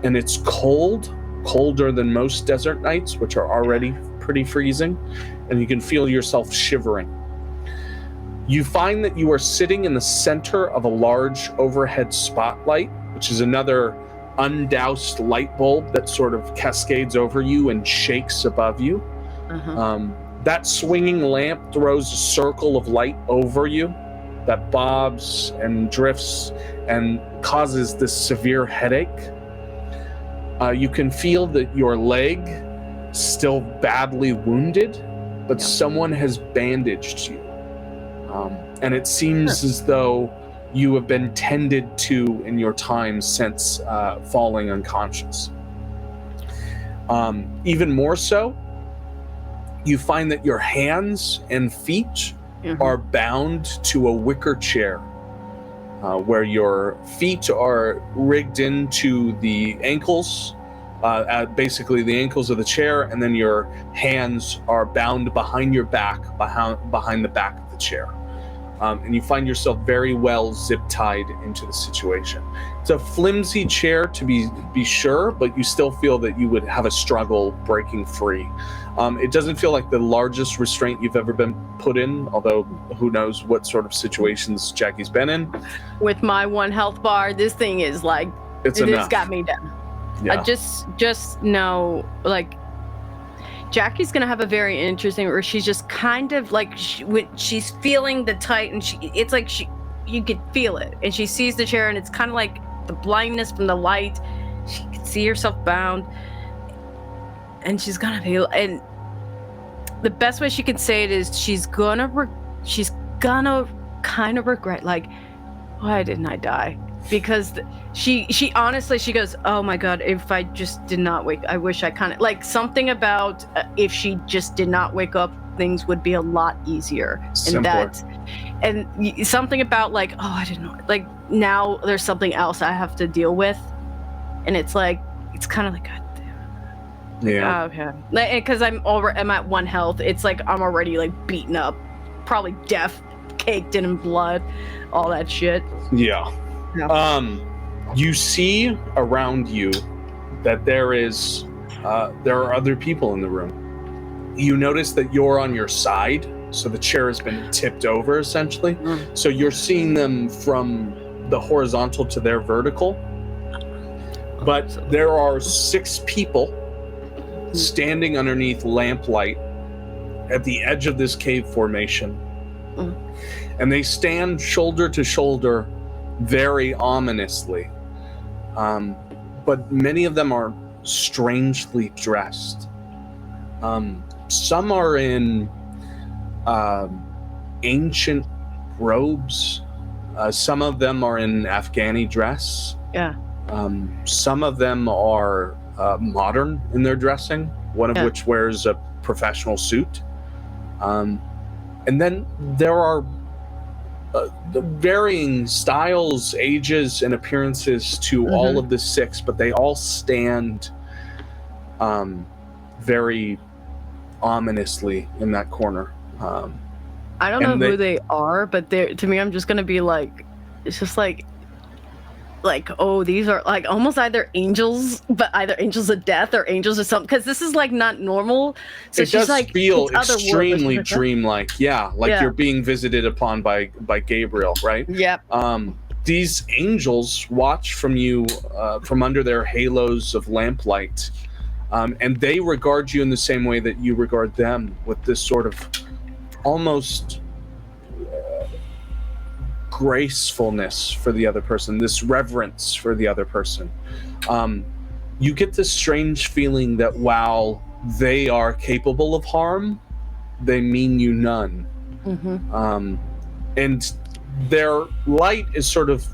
and it's colder than most desert nights, which are already pretty freezing, and you can feel yourself shivering. You find that you are sitting in the center of a large overhead spotlight, which is another undoused light bulb that sort of cascades over you and shakes above you. That swinging lamp throws a circle of light over you that bobs and drifts and causes this severe headache. You can feel that your leg still badly wounded, but someone has bandaged you. And it seems as though you have been tended to in your time since falling unconscious. Even more so, you find that your hands and feet are bound to a wicker chair, where your feet are rigged into the ankles, basically the ankles of the chair, and then your hands are bound behind your back, behind the back of the chair. And you find yourself very well zip-tied into the situation. It's a flimsy chair to be sure, but you still feel that you would have a struggle breaking free. It doesn't feel like the largest restraint you've ever been put in, although who knows what sort of situations Jackie's been in. With my 1 health bar, this thing is like, it has got me down. Yeah. I just know, like, Jackie's gonna have a very interesting, where she's just kind of like, she's feeling the tight, and it's like you could feel it, and she sees the chair, and it's kind of like the blindness from the light. She can see herself bound, and she's gonna be, and the best way she can say it is she's gonna kind of regret, like, why didn't I die? Because she honestly, she goes, oh my god, if I just did not wake, I wish I kind of, like, something about if she just did not wake up, things would be a lot easier. Simpler. And something about, like, oh, I didn't know, like, now there's something else I have to deal with, and it's like, it's kind of like, god damn. Yeah. Okay. Because I'm at 1 health. It's like I'm already, like, beaten up, probably deaf, caked in blood, all that shit. Yeah. You see around you that there are other people in the room. You notice that you're on your side, so the chair has been tipped over essentially. So you're seeing them from the horizontal to their vertical. But there are 6 people standing underneath lamplight at the edge of this cave formation. And they stand shoulder to shoulder very ominously. but many of them are strangely dressed. Some are in ancient robes. Some of them are in Afghani dress. Yeah. Some of them are modern in their dressing, one of which wears a professional suit. And then there are the varying styles, ages, and appearances to all of the six, but they all stand very ominously in that corner. I don't know who they are, but to me, I'm just gonna be like, it's just like, oh, these are like almost either angels, but either angels of death or angels of something, because this is like not normal. So it does like, feel extremely dreamlike. Yeah, like you're being visited upon by Gabriel, right? Yep. These angels watch from you from under their halos of lamplight, and they regard you in the same way that you regard them, with this sort of almost gracefulness for the other person, this reverence for the other person. You get this strange feeling that while they are capable of harm, they mean you none. And their light is sort of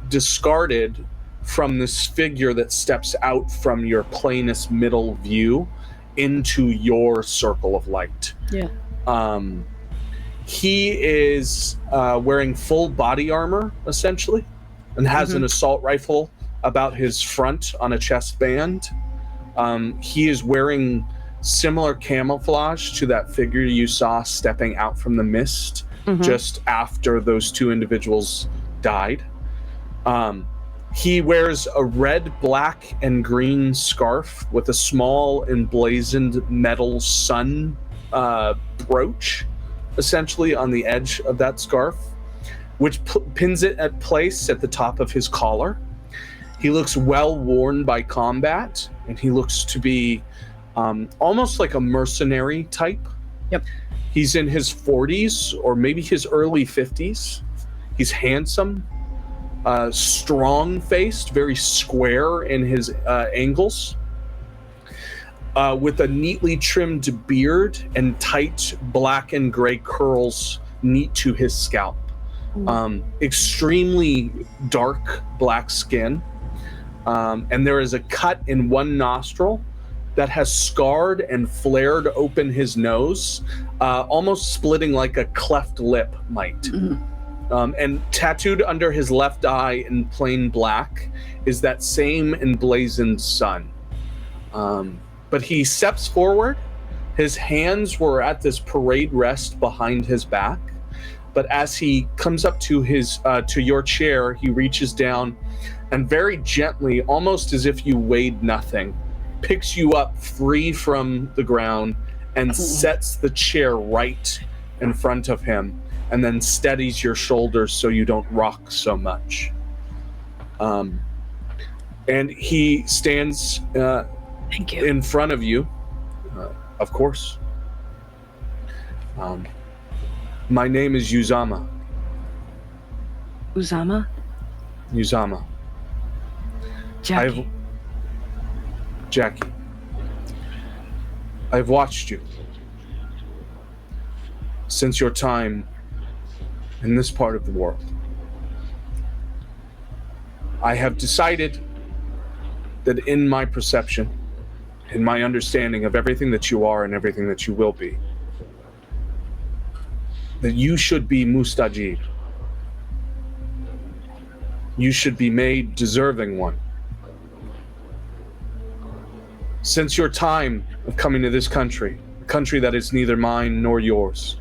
discarded from this figure that steps out from your plainest middle view into your circle of light. Yeah. He is wearing full body armor, essentially, and has an assault rifle about his front on a chest band. He is wearing similar camouflage to that figure you saw stepping out from the mist just after those two individuals died. He wears a red, black, and green scarf with a small emblazoned metal sun brooch, essentially on the edge of that scarf, which pins it at place at the top of his collar. He looks well worn by combat, and he looks to be almost like a mercenary type. Yep. He's in his 40s or maybe his early 50s. He's handsome, strong-faced, very square in his angles, with a neatly trimmed beard and tight black and gray curls neat to his scalp. Extremely dark black skin, and there is a cut in one nostril that has scarred and flared open his nose, almost splitting like a cleft lip might. And tattooed under his left eye in plain black is that same emblazoned sun. But he steps forward. His hands were at this parade rest behind his back. But as he comes up to to your chair, he reaches down and very gently, almost as if you weighed nothing, picks you up free from the ground and sets the chair right in front of him, and then steadies your shoulders so you don't rock so much. And he stands Thank you. in front of you, of course. My name is Uzama. Uzama? Uzama. Jackie. Jackie. I've watched you since your time in this part of the world. I have decided that in my perception, in my understanding of everything that you are and everything that you will be, that you should be Mustajib. You should be made deserving one. Since your time of coming to this country, a country that is neither mine nor yours,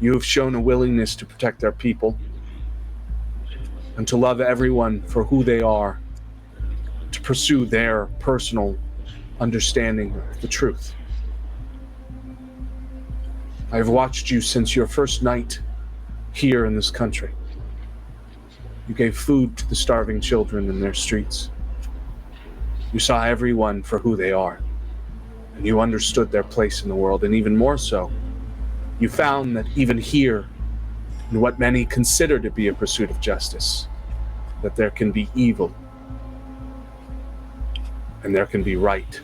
you have shown a willingness to protect our people and to love everyone for who they are, to pursue their personal understanding of the truth. I've watched you since your first night here in this country. You gave food to the starving children in their streets. You saw everyone for who they are, and you understood their place in the world, and even more so, you found that even here, in what many consider to be a pursuit of justice, that there can be evil. and there can be right.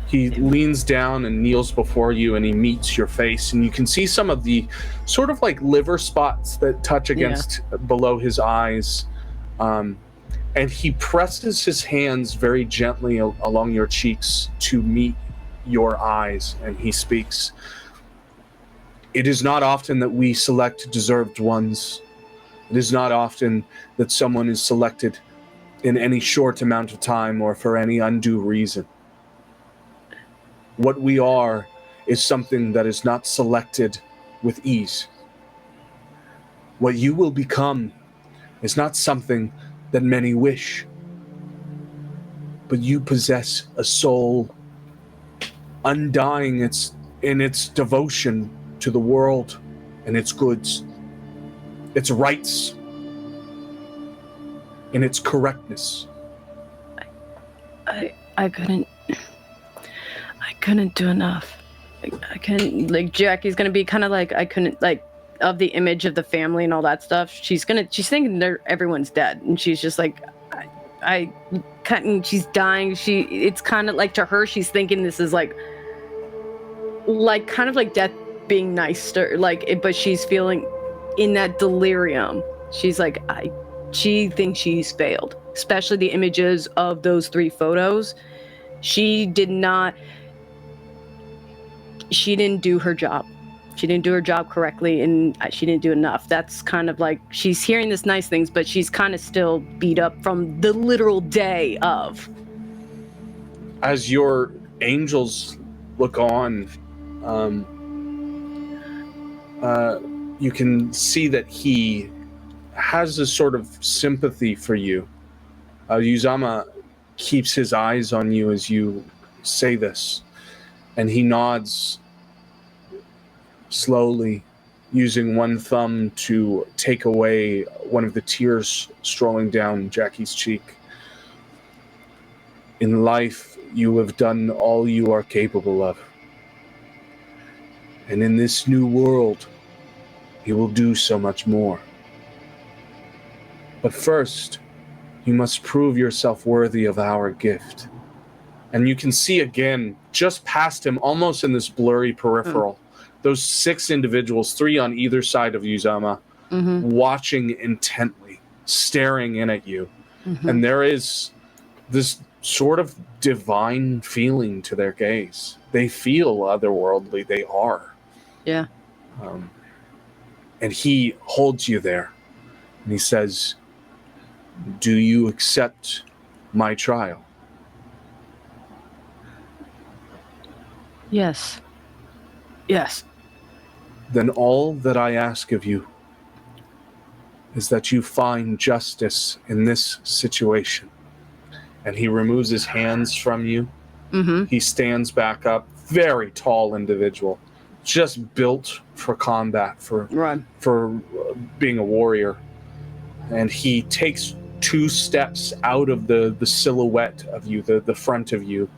He leans down and kneels before you, and he meets your face, and you can see some of the sort of like liver spots that touch against below his eyes. And he presses his hands very gently along your cheeks to meet your eyes, and he speaks. It is not often that we select deserved ones. It is not often that someone is selected in any short amount of time or for any undue reason. What we are is something that is not selected with ease. What you will become is not something that many wish, but you possess a soul undying in its devotion to the world and its goods, its rights, and its correctness. I couldn't do enough. I couldn't, like, Jackie's gonna be kind of like, I couldn't, like, of the image of the family and all that stuff. She's thinking everyone's dead, and she's just like, I couldn't. She's dying. It's kind of like, to her, she's thinking this is like kind of like death being nice to her, like, but she's feeling in that delirium. She's like, she thinks she's failed, especially the images of those 3 photos. She didn't do her job. She didn't do her job correctly, and she didn't do enough. That's kind of like, she's hearing this nice things, but she's kind of still beat up from the literal day of. As your angels look on, you can see that he has a sort of sympathy for you. Uzama keeps his eyes on you as you say this, and he nods slowly, using one thumb to take away one of the tears strolling down Jackie's cheek. In life, you have done all you are capable of. And in this new world, you will do so much more. But first, you must prove yourself worthy of our gift. And you can see again, just past him, almost in this blurry peripheral, those 6 individuals, 3 on either side of Uzama, watching intently, staring in at you. And there is this sort of divine feeling to their gaze. They feel otherworldly. They are. Yeah. And he holds you there, and he says, "Do you accept my trial?" Yes. Yes. Then all that I ask of you is that you find justice in this situation. And he removes his hands from you. He stands back up, very tall individual, just built for combat, for being a warrior. And he takes 2 steps out of the silhouette of you, the front of you,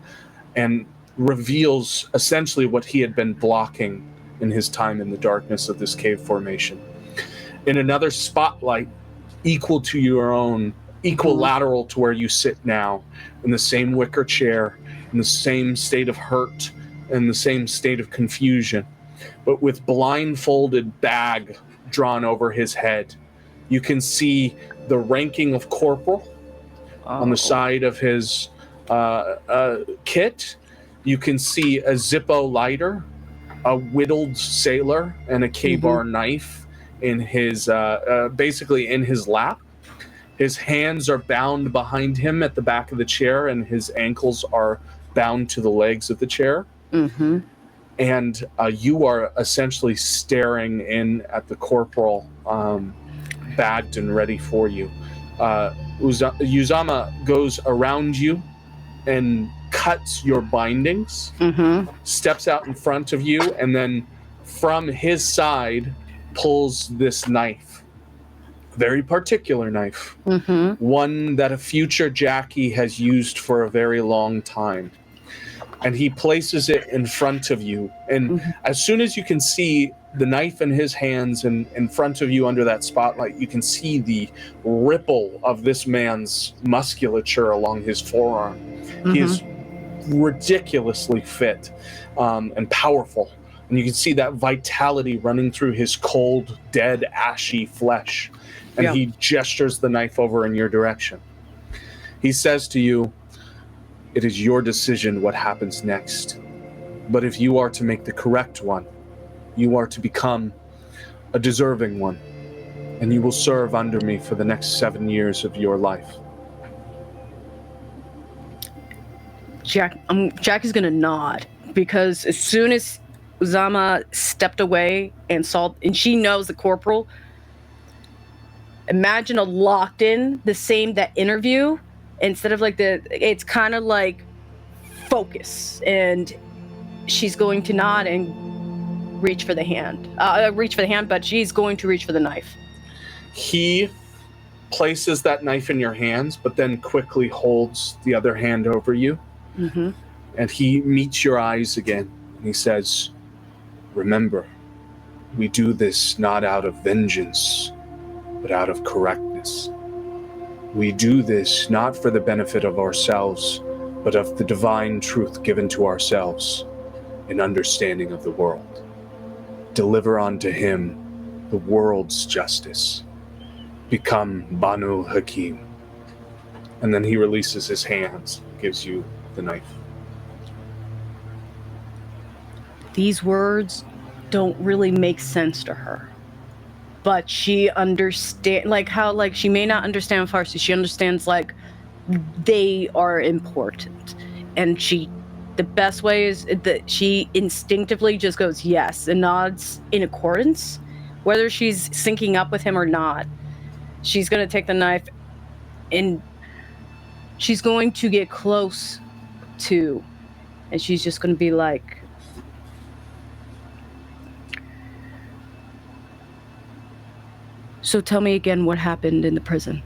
and reveals essentially what he had been blocking in his time in the darkness of this cave formation. In another spotlight, equal to your own, equilateral to where you sit now, in the same wicker chair, in the same state of hurt, in the same state of confusion, but with blindfolded bag drawn over his head. You can see the ranking of corporal on the side of his kit. You can see a Zippo lighter, a whittled sailor, and a K-bar knife in his, basically in his lap. His hands are bound behind him at the back of the chair, and his ankles are bound to the legs of the chair. And you are essentially staring in at the corporal, bagged and ready for you. Uzama goes around you and cuts your bindings, steps out in front of you, and then from his side pulls this knife. Very particular knife. One that a future Jackie has used for a very long time. and he places it in front of you. And as soon as you can see the knife in his hands and in front of you under that spotlight, you can see the ripple of this man's musculature along his forearm. He is ridiculously fit and powerful. And you can see that vitality running through his cold, dead, ashy flesh. And he gestures the knife over in your direction. He says to you, "It is your decision what happens next. But if you are to make the correct one, you are to become a deserving one. And you will serve under me for the next 7 years of your life." Jack is going to nod, because as soon as Uzama stepped away and she knows the corporal, imagine a locked in, the same, that interview, instead of like it's kind of like focus, and she's going to nod and reach for the hand, but she's going to reach for the knife. He places that knife in your hands, but then quickly holds the other hand over you. And he meets your eyes again, and he says, "Remember, we do this not out of vengeance, but out of correctness. We do this not for the benefit of ourselves, but of the divine truth given to ourselves, an understanding of the world. Deliver unto him the world's justice. Become Banu Hakim." And then he releases his hands, gives you the knife. These words don't really make sense to her, but she understands, like how, like, she may not understand Farsi. She understands like they are important, and the best way is that she instinctively just goes yes and nods in accordance, whether she's syncing up with him or not. She's gonna take the knife and she's going to get close to, and she's just gonna be like, "So tell me again what happened in the prison."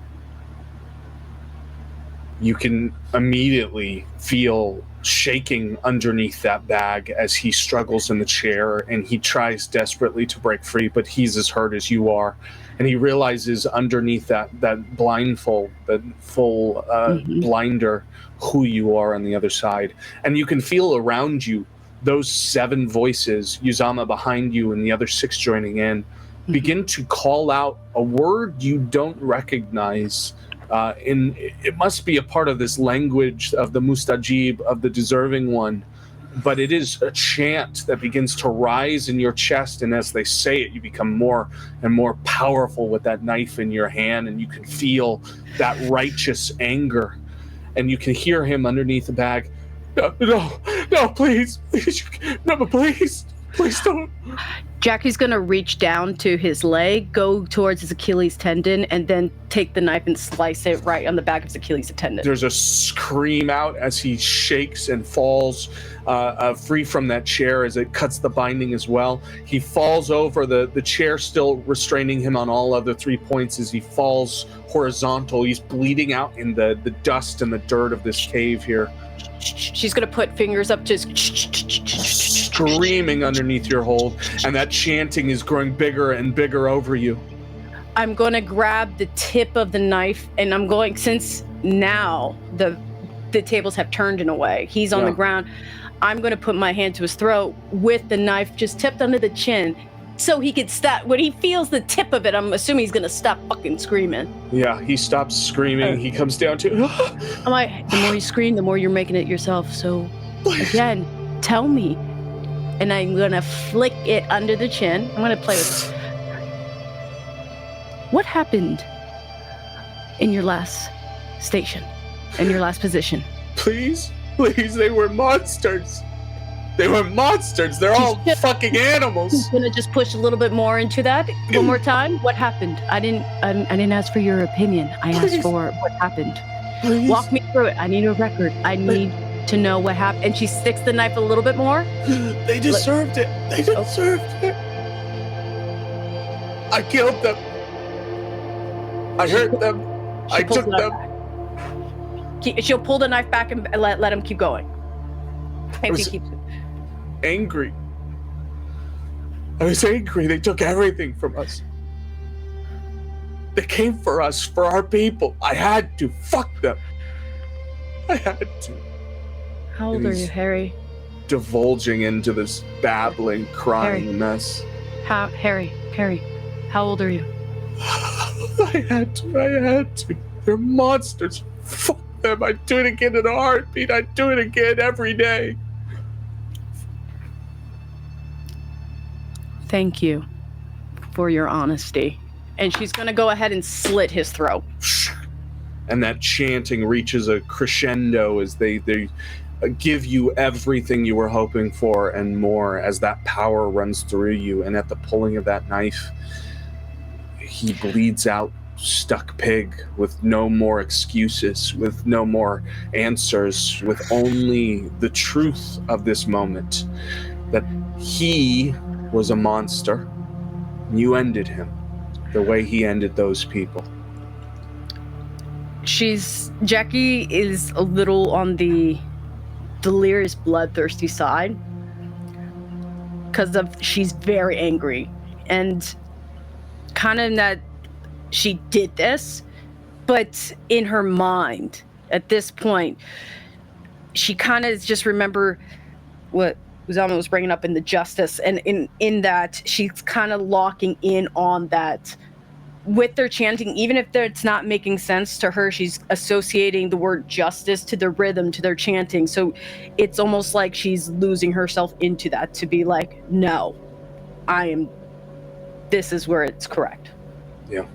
You can immediately feel shaking underneath that bag as he struggles in the chair, and he tries desperately to break free, but he's as hurt as you are. And he realizes underneath that blindfold, that full blinder, who you are on the other side. And you can feel around you those 7 voices, Uzama behind you and the other 6 joining in, begin to call out a word you don't recognize. It must be a part of this language of the Mustajib, of the deserving one, but it is a chant that begins to rise in your chest, and as they say it, you become more and more powerful with that knife in your hand, and you can feel that righteous anger, and you can hear him underneath the bag. No, please, no, please don't." Jackie's gonna reach down to his leg, go towards his Achilles tendon, and then take the knife and slice it right on the back of his Achilles tendon. There's a scream out as he shakes and falls free from that chair as it cuts the binding as well. He falls over, the chair still restraining him on all other 3 points as he falls horizontal. He's bleeding out in the dust and the dirt of this cave here. She's gonna put fingers up to screaming underneath your hold, and that chanting is growing bigger and bigger over you. I'm gonna grab the tip of the knife, and I'm going, since now the tables have turned in a way, he's on the ground, I'm gonna put my hand to his throat with the knife just tipped under the chin, so he could stop. When he feels the tip of it, I'm assuming he's gonna stop fucking screaming. Yeah, he stops screaming. He comes down to, I'm like, the more you scream, the more you're making it yourself. So again, tell me. And I'm gonna flick it under the chin. I'm gonna play with it. What happened in your last station, in your last position? Please, they were monsters. They were monsters. They're all fucking animals. I'm gonna just push a little bit more into that. One more time. What happened? I didn't ask for your opinion. I asked for what happened. Please. Walk me through it. I need a record. I need to know what happened. And she sticks the knife a little bit more. They deserved it. They deserved it. I killed them. I hurt them. I took them. She'll pull the knife back and let him keep going. I was angry. I was angry. They took everything from us. They came for us, for our people. I had to. Fuck them. I had to. How old are you, Harry? Divulging into this babbling, crying mess. Harry, how old are you? I had to. They're monsters. Fuck them. I'd do it again in a heartbeat. I'd do it again every day. Thank you for your honesty. And she's going to go ahead and slit his throat. And that chanting reaches a crescendo as they give you everything you were hoping for and more as that power runs through you. And at the pulling of that knife, he bleeds out, stuck pig, with no more excuses, with no more answers, with only the truth of this moment, that he was a monster. You ended him the way he ended those people. Jackie is a little on the delirious, bloodthirsty side because she's very angry and kind of that she did this, but in her mind at this point, she kind of just remember what Uzama was bringing up in the justice, and in that she's kind of locking in on that with their chanting, even if it's not making sense to her, she's associating the word justice to the rhythm, to their chanting. So it's almost like she's losing herself into that to be like, no, this is where it's correct. Yeah.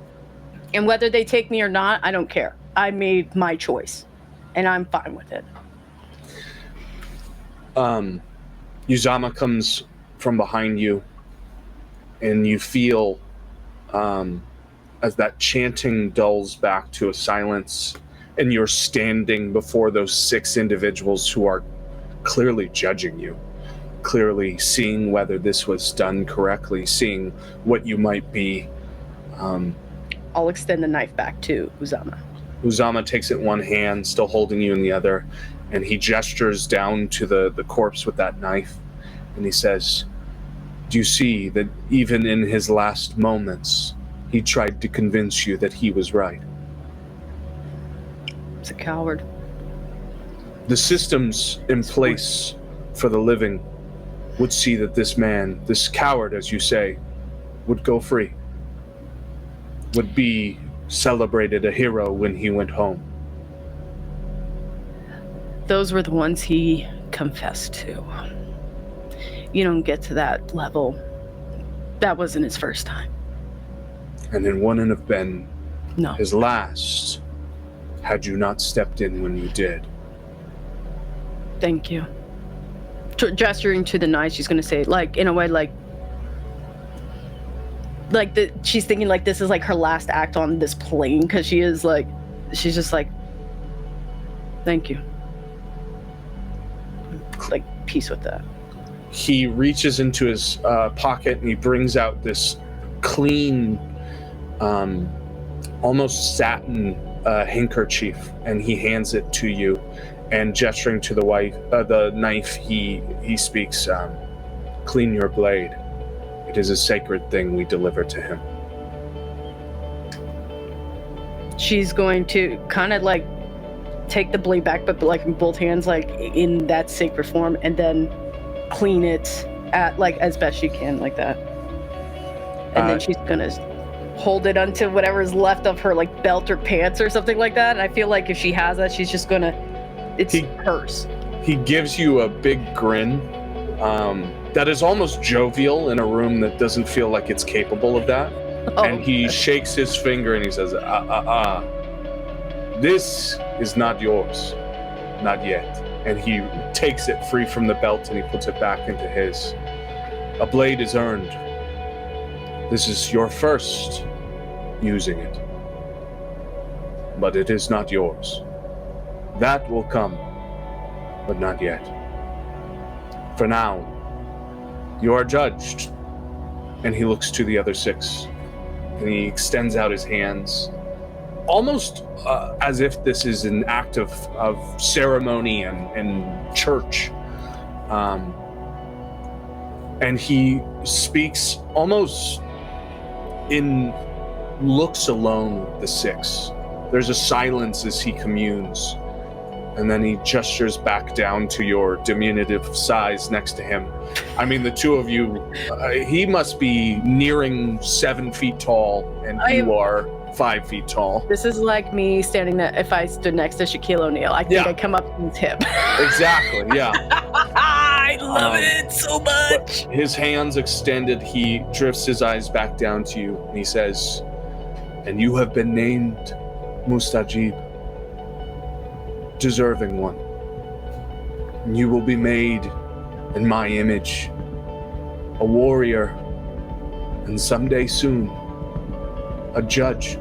And whether they take me or not, I don't care. I made my choice and I'm fine with it. Uzama comes from behind you and you feel, as that chanting dulls back to a silence and you're standing before those 6 individuals who are clearly judging you, clearly seeing whether this was done correctly, seeing what you might be. I'll extend the knife back to Uzama. Uzama takes it in one hand, still holding you in the other, and he gestures down to the corpse with that knife, and he says, "Do you see that even in his last moments, he tried to convince you that he was right?" He's a coward. The systems in place for the living would see that this man, this coward, as you say, would go free, would be celebrated a hero when he went home. Those were the ones he confessed to. You don't get to that level. That wasn't his first time. And it wouldn't have been No. his last had you not stepped in when you did. Thank you. Gesturing to the knife, she's going to say, like, in a way, she's thinking like this is like her last act on this plane, because she's just like, thank you. Like, peace with that. He reaches into his pocket and he brings out this clean, almost satin handkerchief, and he hands it to you. And gesturing to the knife, he speaks, "Clean your blade. It is a sacred thing we deliver to him." She's going to kind of like take the blade back, but like in both hands, like in that sacred form, and then clean it at like as best she can, like that. And then she's gonna hold it onto whatever is left of her like belt or pants or something like that. And I feel like if she has that, she's just gonna, it's hers. He gives you a big grin that is almost jovial in a room that doesn't feel like it's capable of that. Oh, and he shakes his finger and he says, "This is not yours, not yet." And he takes it free from the belt and he puts it back into his. "A blade is earned. This is your first using it, but it is not yours. That will come, but not yet. For now, you are judged." And he looks to the other 6 and he extends out his hands, almost as if this is an act of ceremony and church. And he speaks almost in looks alone with the six. There's a silence as he communes, and then he gestures back down to your diminutive size next to him. I mean, the two of you, he must be nearing 7 feet tall, and you are 5 feet tall. This is like me standing there. If I stood next to Shaquille O'Neal, I think I'd come up to his hip. Exactly, yeah. I love it so much. His hands extended, he drifts his eyes back down to you, and he says, "And you have been named Mustajib, deserving one. And you will be made in my image, a warrior, and someday soon, a judge.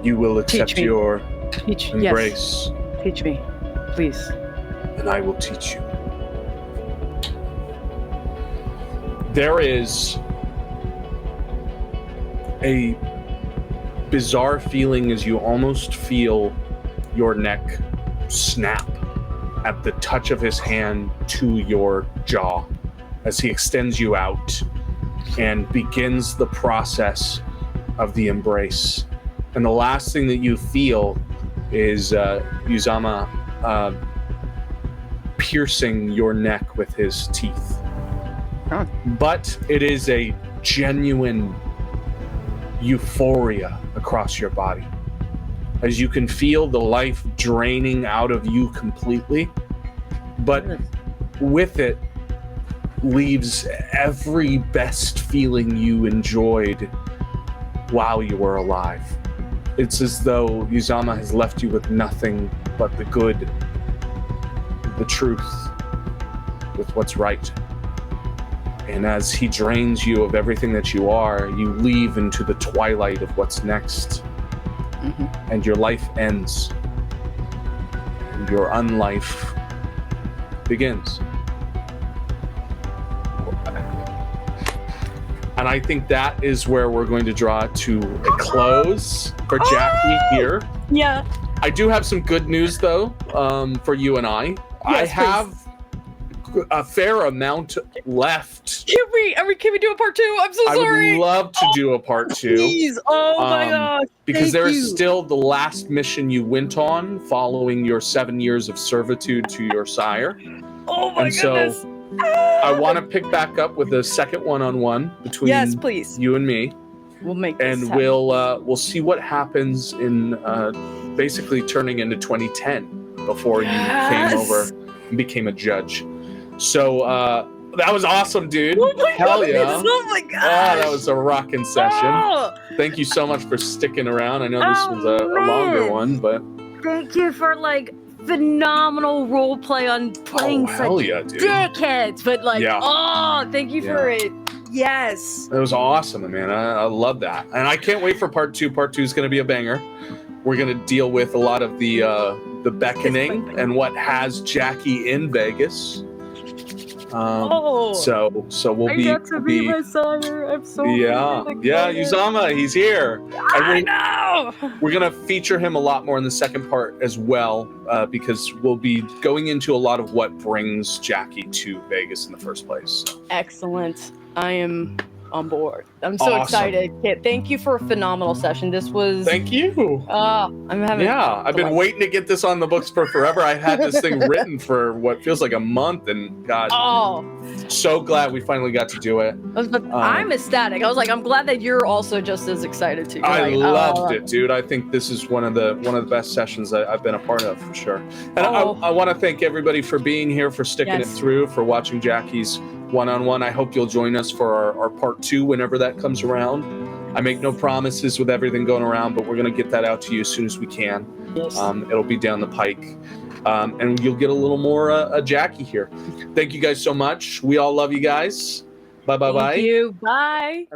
You will accept your embrace. Yes. Teach me, please. And I will teach you." There is a bizarre feeling as you almost feel your neck snap at the touch of his hand to your jaw as he extends you out and begins the process of the embrace. And the last thing that you feel is Uzama piercing your neck with his teeth. Huh. But it is a genuine euphoria across your body, as you can feel the life draining out of you completely, but with it leaves every best feeling you enjoyed while you were alive. It's as though Uzama has left you with nothing but the good, the truth, with what's right. And as he drains you of everything that you are, you leave into the twilight of what's next. And your life ends. And your unlife begins. And I think that is where we're going to draw to a close for Jackie here. Yeah. I do have some good news, though, for you and I. Yes, I have a fair amount left. Can we do a part 2? I'm so sorry. I would love to do a part 2. Please. Oh my gosh. Because there is still the last mission you went on following your 7 years of servitude to your sire. Oh my goodness. So I want to pick back up with a second one-on-one between please. you and me. We'll make this and happen. we'll see what happens in basically turning into 2010 before you came over and became a judge. So that was awesome, dude. Oh my Hell goodness. yeah. Oh my gosh. Oh, that was a rocking session. Oh, Thank you so much for sticking around. I know this was a longer man. one, but thank you for phenomenal role play on playing hell such yeah, dude. dickheads. But thank you for it. Yes. It was awesome, man. I love that. And I can't wait for part 2. Part 2 is going to be a banger. We're going to deal with a lot of the beckoning and what has Jackie in Vegas. So we'll I be got to be my sire. I'm so Uzama, he's here. I know. We're gonna feature him a lot more in the second part as well, because we'll be going into a lot of what brings Jackie to Vegas in the first place. Excellent. I am on board. I'm so Awesome. excited. Kit, thank you for a phenomenal session. This was. Thank you. I'm having. Yeah, I've been waiting to get this on the books for forever. I had this thing written for what feels like a month, and God, so glad we finally got to do it. I'm ecstatic. I was like, I'm glad that you're also just as excited too. I loved it, dude. I think this is one of the best sessions I've been a part of for sure. And I want to thank everybody for being here, for sticking it through, for watching Jackie's one-on-one. I hope you'll join us for our part 2 whenever that comes around. I make no promises with everything going around, but we're going to get that out to you as soon as we can. Yes. It'll be down the pike. And you'll get a little more Jackie here. Thank you guys so much. We all love you guys. Bye. Thank you. Bye.